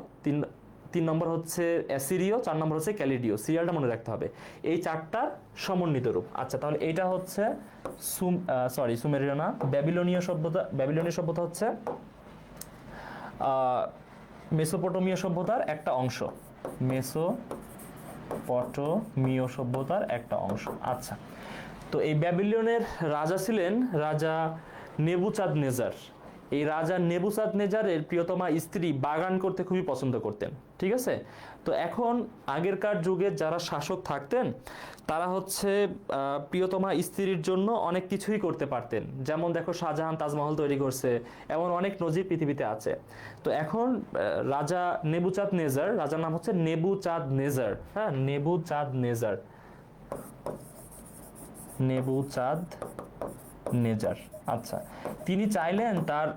3 নম্বর হচ্ছে অ্যাসিরীয়, 4 নম্বর হচ্ছে ক্যালিডীয়। সিরিয়ালটা মনে রাখতে হবে, এই 4টার সমন্বিত রূপ। আচ্ছা, তাহলে এটা হচ্ছে সুমেরীয় না, ব্যাবিলনীয় সভ্যতা। ব্যাবিলনীয় সভ্যতা হচ্ছে মেসোপটেমীয় সভ্যতার একটা অংশ, মেসোপটেমীয় সভ্যতার একটা অংশ। আচ্ছা, তো এই ব্যাবিলনের রাজা ছিলেন রাজা নেবুচাঁদনেজার। এই রাজা নেবুচাঁদনেজারের প্রিয়তমা স্ত্রী বাগান করতে খুবই পছন্দ করতেন। ঠিক আছে, তো এখন আগেরকার যুগে যারা শাসক থাকতেন তারা হচ্ছে প্রিয়তমা স্ত্রীর জন্য অনেক কিছুই করতে পারতেন। যেমন দেখো, শাহজাহান তাজমহল তৈরি করছে, এমন অনেক নজির পৃথিবীতে আছে। তো এখন রাজা নেবুচাঁদনেজার, রাজার নাম হচ্ছে নেবুচাঁদনেজার, হ্যাঁ, নেবুচাঁদনেজার, নেজার। আচ্ছা, তিনি চাইলেন তার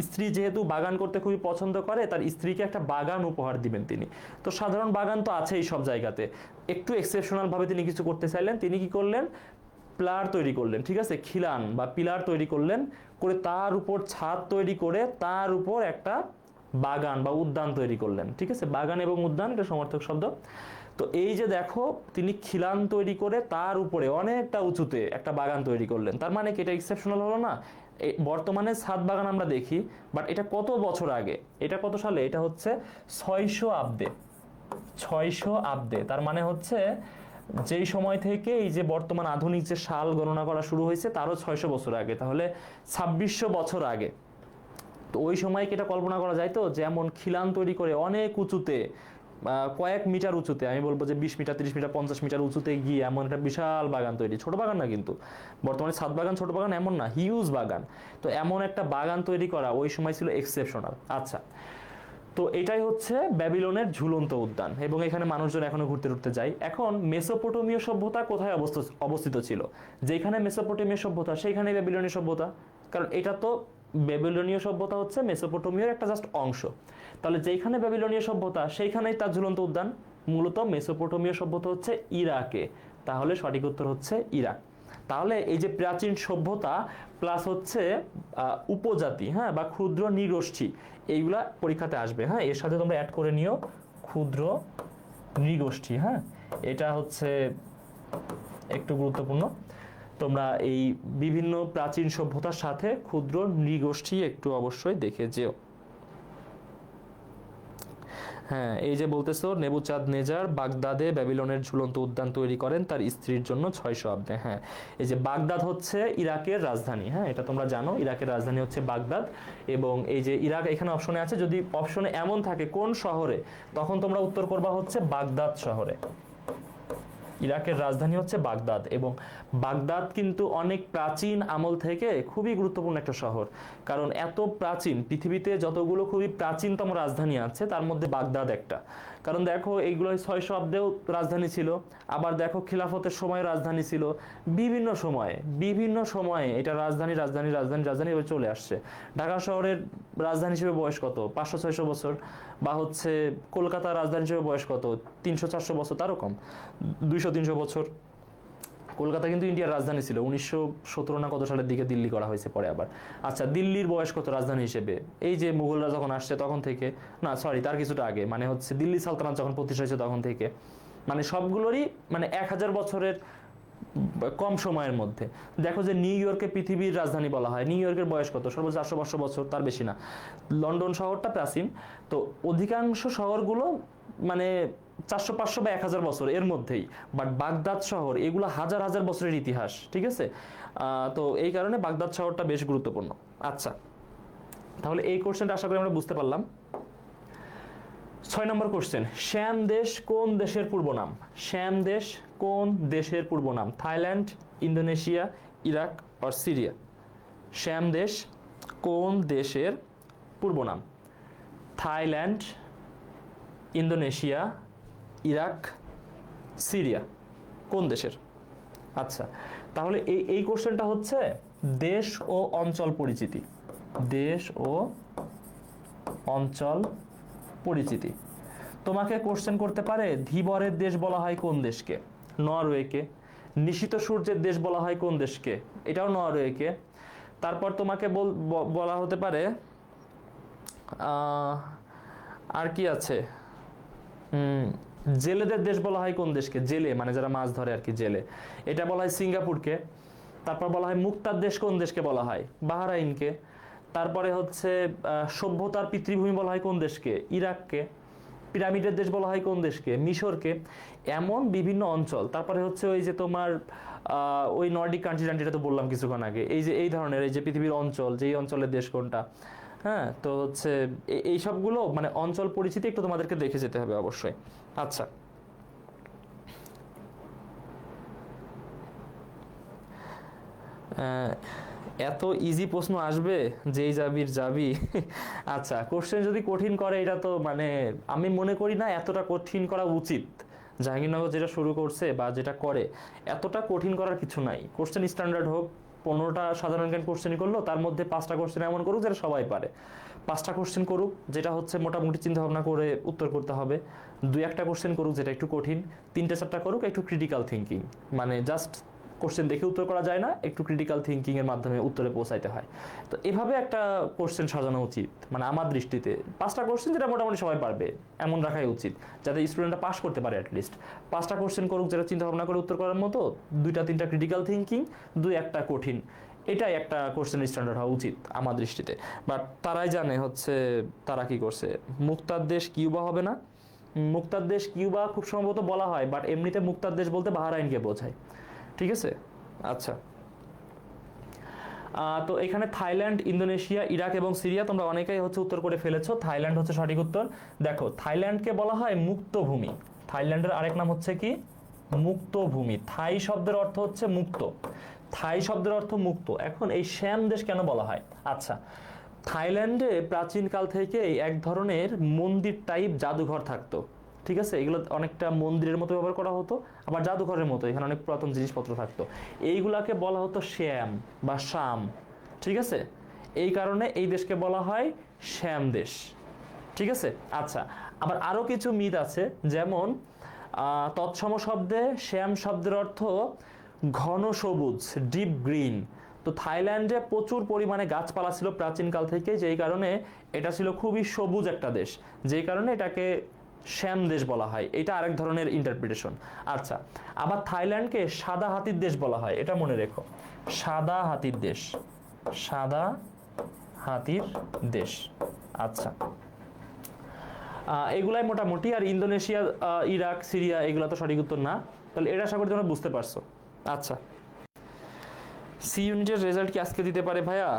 স্ত্রী যেহেতু বাগান করতে খুবই পছন্দ করে, তার স্ত্রীকে একটা বাগান উপহার দিবেন তিনি। তো সাধারণ বাগান তো আছেই সব জায়গাতে, একটু এক্সেপশনাল ভাবে তিনি কিছু করতে চাইলেন। তিনি কি করলেন, পিলার তৈরি করলেন, ঠিক আছে, খিলান বা পিলার তৈরি করলেন, করে তার উপর ছাদ তৈরি করে তার উপর একটা বাগান বা উদ্যান তৈরি করলেন, ঠিক আছে। বাগান এবং উদ্যান এটা সমার্থক শব্দ। তো এই যে দেখো, তিনি খিলান তৈরি করে তার উপরে অনেকটা উঁচুতে একটা বাগান তৈরি করলেন। তার মানে কি এটা এক্সেপশনাল হলো না? বর্তমানে ছাদ বাগান আমরা দেখি, বাট এটা কত বছর আগে, এটা কত সালে, এটা হচ্ছে 600 আব্দে। 600 আব্দে তার মানে হচ্ছে যেই সময় থেকে এই যে বর্তমান আধুনিক যে সাল গণনা করা শুরু হয়েছে তারও 600 বছর আগে, তাহলে 2600 বছর আগে। তো ওই সময় কি এটা কল্পনা করা যায় তো, যেমন খিলান তৈরি করে অনেক উঁচুতে, কয়েক মিটার উঁচুতে, আমি বলবো যে 20 মিটার 30 মিটার 50 মিটার উঁচুতে গিয়ে এমন একটা বিশাল বাগান তৈরি, ছোট বাগান না কিন্তু, বর্তমানে ছাদ বাগান ছোট বাগান এমন না, হিউজ বাগান। তো এমন একটা বাগান তৈরি করা ওই সময় ছিল এক্সেপশনাল। আচ্ছা, তো এটাই হচ্ছে ব্যাবিলনের ঝুলন্ত উদ্যান, এবং এখানে মানুষজন এখনো ঘুরতে ঘুরতে যায়। এখন মেসোপটেমীয় সভ্যতা কোথায় অবস্থিত ছিল? যেখানে মেসোপটেমীয় সভ্যতা সেইখানে ব্যাবিলনীয় সভ্যতা, কারণ এটা তো ব্যাবিলনীয় সভ্যতা হচ্ছে মেসোপটেমীয় একটা জাস্ট অংশ। তাহলে যেখানে ব্যাবিলনীয় সভ্যতা সেইখানেই তার ঝুলন্ত উদ্যান। মূলত মেসোপটেমীয় সভ্যতা হচ্ছে ইরাকে, তাহলে সঠিক উত্তর হচ্ছে ইরাক। তাহলে এই যে প্রাচীন সভ্যতা প্লাস হচ্ছে উপজাতি, হ্যাঁ, বা ক্ষুদ্র নৃগোষ্ঠী, এইগুলা পরীক্ষাতে আসবে। হ্যাঁ, এর সাথে তোমরা অ্যাড করে নিও ক্ষুদ্র নৃগোষ্ঠী। হ্যাঁ, এটা হচ্ছে একটু গুরুত্বপূর্ণ। তোমরা এই বিভিন্ন প্রাচীন সভ্যতার সাথে ক্ষুদ্র নৃগোষ্ঠী একটু অবশ্যই দেখে যেও। হ্যাঁ, এই যে বলতেছো নেবুচাঁদনেজার বাগদাদে ব্যাবিলনের ঝুলন্ত উদ্যান তৈরি করেন তার স্ত্রীর জন্য 600 আব্দে। হ্যাঁ, এই যে বাগদাদ হচ্ছে ইরাকের রাজধানী। হ্যাঁ, এটা তোমরা জানো, ইরাকের রাজধানী হচ্ছে বাগদাদ। এবং এই যে ইরাক এখানে অপশনে আছে, যদি অপশনে এমন থাকে কোন শহরে, তখন তোমরা উত্তর করবা হচ্ছে বাগদাদ শহরে। ইরাকের রাজধানী হচ্ছে বাগদাদ, এবং বাগদাদ কিন্তু অনেক প্রাচীন আমল থেকে খুবই গুরুত্বপূর্ণ একটা শহর। কারণ এত প্রাচীন, পৃথিবীতে যতগুলো খুবই প্রাচীনতম রাজধানী আছে তার মধ্যে বাগদাদ একটা। কারণ দেখো এইগুলো 600 অব্দেও রাজধানী ছিল, আবার দেখো খিলাফতের সময় রাজধানী ছিল, বিভিন্ন সময়ে এটা রাজধানী রাজধানী রাজধানী রাজধানী এভাবে চলে আসছে। ঢাকা শহরের রাজধানী হিসেবে বয়স কত, 500-600 বছর, বা হচ্ছে কলকাতার রাজধানী হিসেবে বয়স কত, 300-400 বছর, তারও কম, 200-300 বছর। কলকাতা কিন্তু ইন্ডিয়ার রাজধানী ছিল, 1917 না কত সালের দিকে দিল্লি করা হয়েছে পরে আবার। আচ্ছা, দিল্লির বয়স কত রাজধানী হিসেবে? এই যে মুঘলরা যখন আসছে তখন থেকে, না সরি তার কিছুটা আগে, মানে হচ্ছে দিল্লি সালতানাত যখন প্রতিষ্ঠা হয়েছে তখন থেকে, মানে সবগুলোরই মানে 1000 বছরের কম সময়ের মধ্যে। দেখো যে নিউ ইয়র্কে পৃথিবীর রাজধানী বলা হয়, নিউ ইয়র্কের বয়স কত, সর্বোচ্চ 400-500 বছর, তার বেশি না। লন্ডন শহরটা প্রাচীন, তো অধিকাংশ শহরগুলো মানে 400-500 বা 1000 বছর এর মধ্যেই। বাট বাগদাদ শহর এগুলো হাজার হাজার বছরের ইতিহাস, ঠিক আছে। তো এই কারণে বাগদাদ শহরটা বেশ গুরুত্বপূর্ণ। আচ্ছা, তাহলে এই কোশ্চেনটা আশা করি আমরা বুঝতে পারলাম। 6 নম্বর কোশ্চেন, শ্যাম দেশ কোন দেশের পূর্ব নাম? শ্যাম দেশ কোন দেশের পূর্ব নাম? থাইল্যান্ড, ইন্দোনেশিয়া, ইরাক আর সিরিয়া? শ্যাম দেশ কোন দেশের পূর্ব নাম? থাইল্যান্ড, ইন্দোনেশিয়া, ইরাক, সিরিয়া, কোন দেশের? আচ্ছা, তাহলে এই কোশ্চেনটা হচ্ছে দেশ ও অঞ্চল পরিচিতি। দেশ ও অঞ্চল পরিচিতি। তোমাকে কোশ্চেন করতে পারে ধীবরের দেশ বলা হয় কোন দেশকে? নরওয়েকে। নিশিত সূর্যের দেশ বলা হয় কোন দেশকে? এটাও নরওয়েকে। তারপর তোমাকে বলা হতে পারে আর কি আছে, জেলেদের দেশ বলা হয় কোন দেশকে? জেলে মানে যারা মাছ ধরে আর কি, জেলে, এটা বলা হয় সিঙ্গাপুরকে। তারপর বলা হয় মুক্তার দেশ কোন দেশকে বলা হয়? বাহরাইনকে। তারপরে হচ্ছে সভ্যতার পিতৃভূমি বলা হয় কোন দেশকে? ইরাককে। পিরামিডের দেশ বলা হয় কোন দেশকে? মিশরকে। এমন বিভিন্ন অঞ্চল। তারপরে হচ্ছে ওই যে তোমার ওই নর্ডিক কান্ট্রি তো বললাম কিছুক্ষণ আগে, এই যে এই ধরনের এই যে পৃথিবীর অঞ্চল, যেই অঞ্চলের দেশ কোনটা। হ্যাঁ, তো হচ্ছে এই সবগুলো মানে অঞ্চল পরিচিতি একটু তোমাদেরকে দেখে যেতে হবে অবশ্যই। আচ্ছা, এত ইজি প্রশ্ন আসবে যেই যাবির যাবি। আচ্ছা, কোশ্চেন যদি কঠিন করে, এটা তো মানে আমি মনে করি না এতটা কঠিন করা উচিত। জাহাঙ্গীরনগর যেটা শুরু করছে বা যেটা করে, এতটা কঠিন করার কিছু নাই। কোশ্চেন স্ট্যান্ডার্ড হোক, 15টা সাধারণ জ্ঞান কোশ্চেন করলো, তার মধ্যে 5টা কোশ্চেন এমন করুক যেটা সবাই পারে, 5টা কোশ্চেন করুক যেটা হচ্ছে মোটামুটি চিন্তা ভাবনা করে উত্তর করতে হবে, 2-1টা কোশ্চেন করুক যেটা একটু কঠিন, 3-4টা করুক একটু ক্রিটিক্যাল থিঙ্কিং, মানে জাস্ট কোশ্চেন দেখে উত্তর করা যায় না, একটু ক্রিটিক্যাল থিঙ্কিং এর মাধ্যমে উত্তরে পৌঁছাইতে হয়। তো এভাবে একটা কোশ্চেন সাজানো উচিত, মানে আমার দৃষ্টিতে 5টা কোশ্চেন যেটা মোটামুটি সবাই পারবে এমন রাখাই উচিত, যাতে স্টুডেন্টরা পাস করতে পারে অ্যাটলিস্ট। 5টা কোশ্চেন করুক যেটা চিন্তা ভাবনা করে উত্তর করার মতো, 2-3টা ক্রিটিক্যাল থিঙ্কিং, 2-1টা কঠিন, এটাই একটা কোশ্চেনের স্ট্যান্ডার্ড হওয়া উচিত আমার দৃষ্টিতে। বাট তারাই জানে হচ্ছে তারা কি করছে। মুক্তার দেশ কিউবা হবে না, মুক্তার দেশ কিউবা খুব সম্ভবত বলা হয়, বাট এমনিতে মুক্তার দেশ বলতে বাহরাইনকে বোঝায়, ঠিক আছে। আচ্ছা, তো এখানে থাইল্যান্ড, ইন্দোনেশিয়া, ইরাক এবং সিরিয়া তোমরা অনেকেই হচ্ছে উত্তর করে ফেলেছো। থাইল্যান্ড হচ্ছে সঠিক উত্তর। দেখো, থাইল্যান্ডকে বলা হয় মুক্ত ভূমি, থাইল্যান্ডের আরেক নাম হচ্ছে কি মুক্ত ভূমি। থাই শব্দের অর্থ হচ্ছে মুক্ত, থাই শব্দের অর্থ মুক্ত। এখন এই শ্যাম দেশ কেন বলা হয়? আচ্ছা, থাইল্যান্ডে প্রাচীনকাল থেকেই এক ধরনের মন্দির টাইপ জাদুঘর থাকতো, ঠিক আছে। এগুলো অনেকটা মন্দিরের মতো ব্যবহার করা হতো, আবার জাদুঘরের মতো, এখানে অনেক পুরাতন জিনিসপত্র থাকতো। এইগুলাকে বলা হতো শ্যাম বা শাম, ঠিক আছে। এই কারণে এই দেশকে বলা হয় শ্যাম দেশ, ঠিক আছে। আচ্ছা, আবার আরও কিছু মিথ আছে, যেমন তৎসম শব্দে শ্যাম শব্দের অর্থ ঘন সবুজ, ডিপ গ্রিন। তো থাইল্যান্ডে প্রচুর পরিমাণে গাছপালা ছিল প্রাচীনকাল থেকে, যেই কারণে এটা ছিল খুবই সবুজ একটা দেশ, যেই কারণে এটাকে শ্যাম দেশ বলা হয়। এটা আরেক ধরনের ইন্টারপ্রিটেশন। আচ্ছা, আবার থাইল্যান্ডকে সাদা হাতির দেশ বলা হয়, এটা মনে রেখো, সাদা হাতির দেশ, সাদা হাতির দেশ। আচ্ছা, এগুলাই মোটামুটি। আর ইন্দোনেশিয়া, ইরাক, সিরিয়া এগুলো তো সঠিক উত্তর না। তাহলে এটা আশা করি তোমরা বুঝতে পারছো। আচ্ছা, সি ইউনিটের রেজাল্ট কি আজকে দিতে পারে ভাইয়া?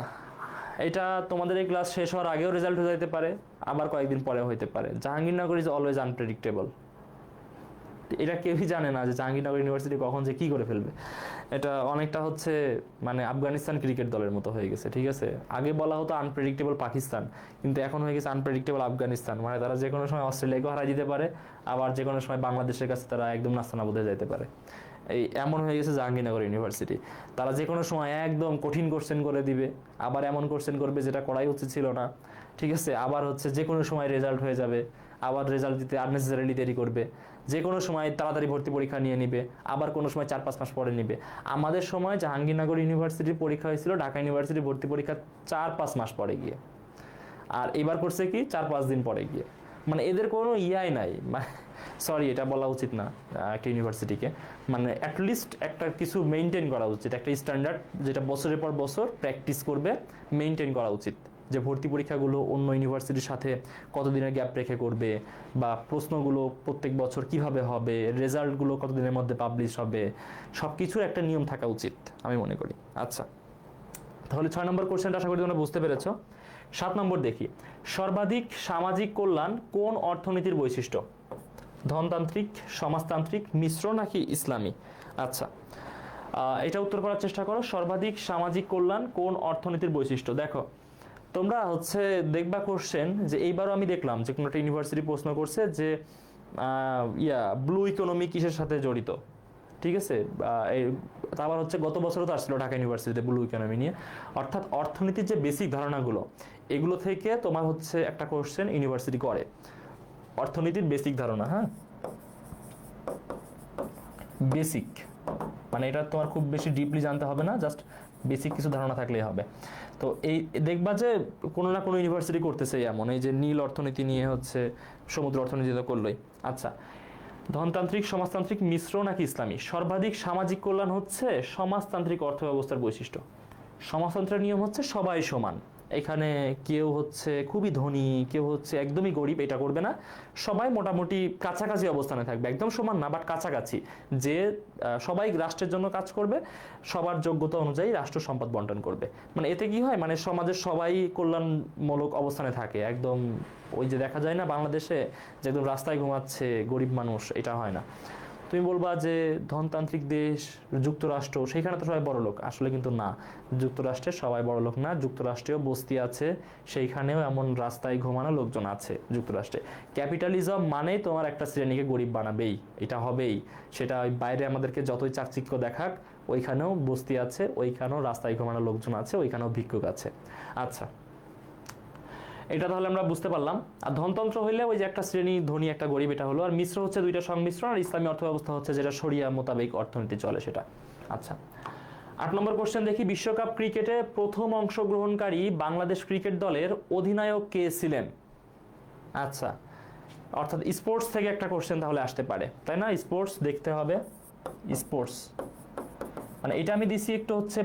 এটা তোমাদের এই ক্লাস শেষ হওয়ার আগেও রেজাল্ট হয়ে যেতে পারে, আবার কয়েকদিন পরেও হতে পারে। Jahangirnagar is always unpredictable. এটা কেউই জানে না যে জাহাঙ্গীরনগর ইউনিভার্সিটি কখন যে কি করে ফেলবে। এটা অনেকটা হচ্ছে মানে আফগানিস্তান ক্রিকেট দলের মতো হয়ে গেছে, ঠিক আছে। আগে বলা হতো আনপ্রেডিক্টেবল পাকিস্তান, কিন্তু এখন হয়ে গেছে আনপ্রেডিক্টেবল আফগানিস্তান। মানে তারা যে কোনো সময় অস্ট্রেলিয়াকেও হারাই দিতে পারে, আবার যে কোনো সময় বাংলাদেশের কাছে তারা একদম নাস্তানাবুদ হয়ে যেতে পারে। এই এমন হয়ে গেছে জাহাঙ্গীরনগর ইউনিভার্সিটি। তারা যে কোনো সময় একদম কঠিন কোশ্চেন করে দিবে, আবার এমন কোশ্চেন করবে যেটা করাই উচিত ছিল না, ঠিক আছে। আবার হচ্ছে যে কোনো সময় রেজাল্ট হয়ে যাবে, আবার রেজাল্ট দিতে আননেসেসারিলি দেরি করবে, যে কোনো সময় তাড়াতাড়ি ভর্তি পরীক্ষা নিয়ে নিবে, আবার কোনো সময় 4-5 মাস পরে নিবে। আমাদের সময় জাহাঙ্গীরনগর ইউনিভার্সিটির পরীক্ষা হয়েছিল ঢাকা ইউনিভার্সিটির ভর্তি পরীক্ষা 4-5 মাস পরে গিয়ে, আর এবার করছে কি 4-5 দিন পরে গিয়ে। মানে এদের কোনো ইয়াই নাই, সরি এটা বলা উচিত না একটা ইউনিভার্সিটিকে, মানে অ্যাটলিস্ট একটা কিছু মেনটেন করা উচিত, একটা স্ট্যান্ডার্ড যেটা বছরের পর বছর প্র্যাকটিস করবে, মেনটেন করা উচিত। যে ভর্তি পরীক্ষাগুলো অন্য ইউনিভার্সিটির সাথে কতদিনের গ্যাপ রেখে করবে, বা প্রশ্নগুলো প্রত্যেক বছর কিভাবে হবে, রেজাল্টগুলো কতদিনের মধ্যে পাবলিশ হবে, সব কিছুর একটা নিয়ম থাকা উচিত আমি মনে করি। আচ্ছা, তাহলে 6 নম্বর কোশ্চেনটা আশা করি তোমরা বুঝতে পেরেছো। 7 নম্বর দেখি, সর্বাধিক সামাজিক কল্যাণ কোন অর্থনীতির বৈশিষ্ট্য? ধনতান্ত্রিক, সমাজতান্ত্রিক, মিশ্র নাকি ইসলামী? আচ্ছা, এটা উত্তর করার চেষ্টা করো। সর্বাধিক সামাজিক কল্যাণ কোন অর্থনীতির বৈশিষ্ট্য? দেখো, তোমরা হচ্ছে দেখবা কোশ্চেন যে এইবারও আমি দেখলাম যে কোনো একটা ইউনিভার্সিটি প্রশ্ন করছে যে ব্লু ইকোনমি কিসের সাথে জড়িত, ঠিক আছে। আবার হচ্ছে গত বছরও তো আসছিল ঢাকা ইউনিভার্সিটিতে ব্লু ইকোনমি নিয়ে। অর্থাৎ অর্থনীতির যে বেসিক ধারণাগুলো, এগুলো থেকে তোমার হচ্ছে একটা কোশ্চেন ইউনিভার্সিটি করে, অর্থনীতির বেসিক ধারণা। হ্যাঁ, বেসিক মানে এটা তোমার খুব বেশি ডিপলি জানতে হবে না, জাস্ট বেসিক কিছু ধারণা থাকলেই হবে। তো এই দেখবা যে কোনো না কোনো ইউনিভার্সিটি করতেছে এমন, এই যে নীল অর্থনীতি নিয়ে হচ্ছে সমুদ্র অর্থনীতি তো করলোই। আচ্ছা, ধনতান্ত্রিক, সমাজতান্ত্রিক, মিশ্র নাকি ইসলামী? সর্বাধিক সামাজিক কল্যাণ হচ্ছে সমাজতান্ত্রিক অর্থ ব্যবস্থার বৈশিষ্ট্য। সমাজতন্ত্রের নিয়ম হচ্ছে সবাই সমান, এখানে কেউ হচ্ছে খুবই ধনী, কেউ হচ্ছে একদমই গরিব, এটা করবে না। সবাই মোটামুটি কাছাকাছি অবস্থানে থাকবে, একদম সমান না বাট কাছাকাছি, যে সবাই রাষ্ট্রের জন্য কাজ করবে, সবার যোগ্যতা অনুযায়ী রাষ্ট্র সম্পদ বন্টন করবে। মানে এতে কি হয়, মানে সমাজের সবাই কল্যাণমূলক অবস্থানে থাকে। একদম ওই যে দেখা যায় না বাংলাদেশে যে একদম রাস্তায় ঘুমাচ্ছে গরিব মানুষ, এটা হয় না। তো তুমি বলবা যে ধনতান্ত্রিক দেশ যুক্তরাষ্ট্র, সেখানে তো সবাই বড়লোক, আসলে কিন্তু না, যুক্তরাষ্ট্রের সবাই বড়লোক না, যুক্তরাষ্ট্রেও বস্তি আছে, সেইখানেও এমন রাস্তায় ঘুমানো লোকজন আছে যুক্তরাষ্ট্রে। ক্যাপিটালিজম মানেই তোমার একটা শ্রেণীকে গরিব বানাবেই, এটা হবেই, সেটা ওই বাইরে আমাদেরকে যতই চাকচিক্য দেখাক, ওইখানেও বস্তি আছে, ওইখানেও রাস্তায় ঘুমানো লোকজন আছে, ওইখানেও ভিক্ষুক আছে। আচ্ছা, এটা তাহলে আমরা বুঝতে পারলাম। আর ধনতন্ত্র হইলে ওই যে একটা শ্রেণী ধনী একটা গরিব, এটা হলো। আর মিশ্র হচ্ছে দুইটা সংমিশ্রণ, আর ইসলামী অর্থব্যবস্থা হচ্ছে যেটা শরিয়া মোতাবেক অর্থনীতি চলে সেটা। আচ্ছা, 8 নম্বর কোশ্চেন দেখি, বিশ্বকাপ ক্রিকেটে প্রথম অংশগ্রহণকারী বাংলাদেশ ক্রিকেট দলের অধিনায়ক কে ছিলেন? আচ্ছা, অর্থাৎ স্পোর্টস থেকে একটা কোশ্চেন তাহলে আসতে পারে, তাই না? স্পোর্টস দেখতে হবে, স্পোর্টস মানে এটা আমি দিছি একটু হচ্ছে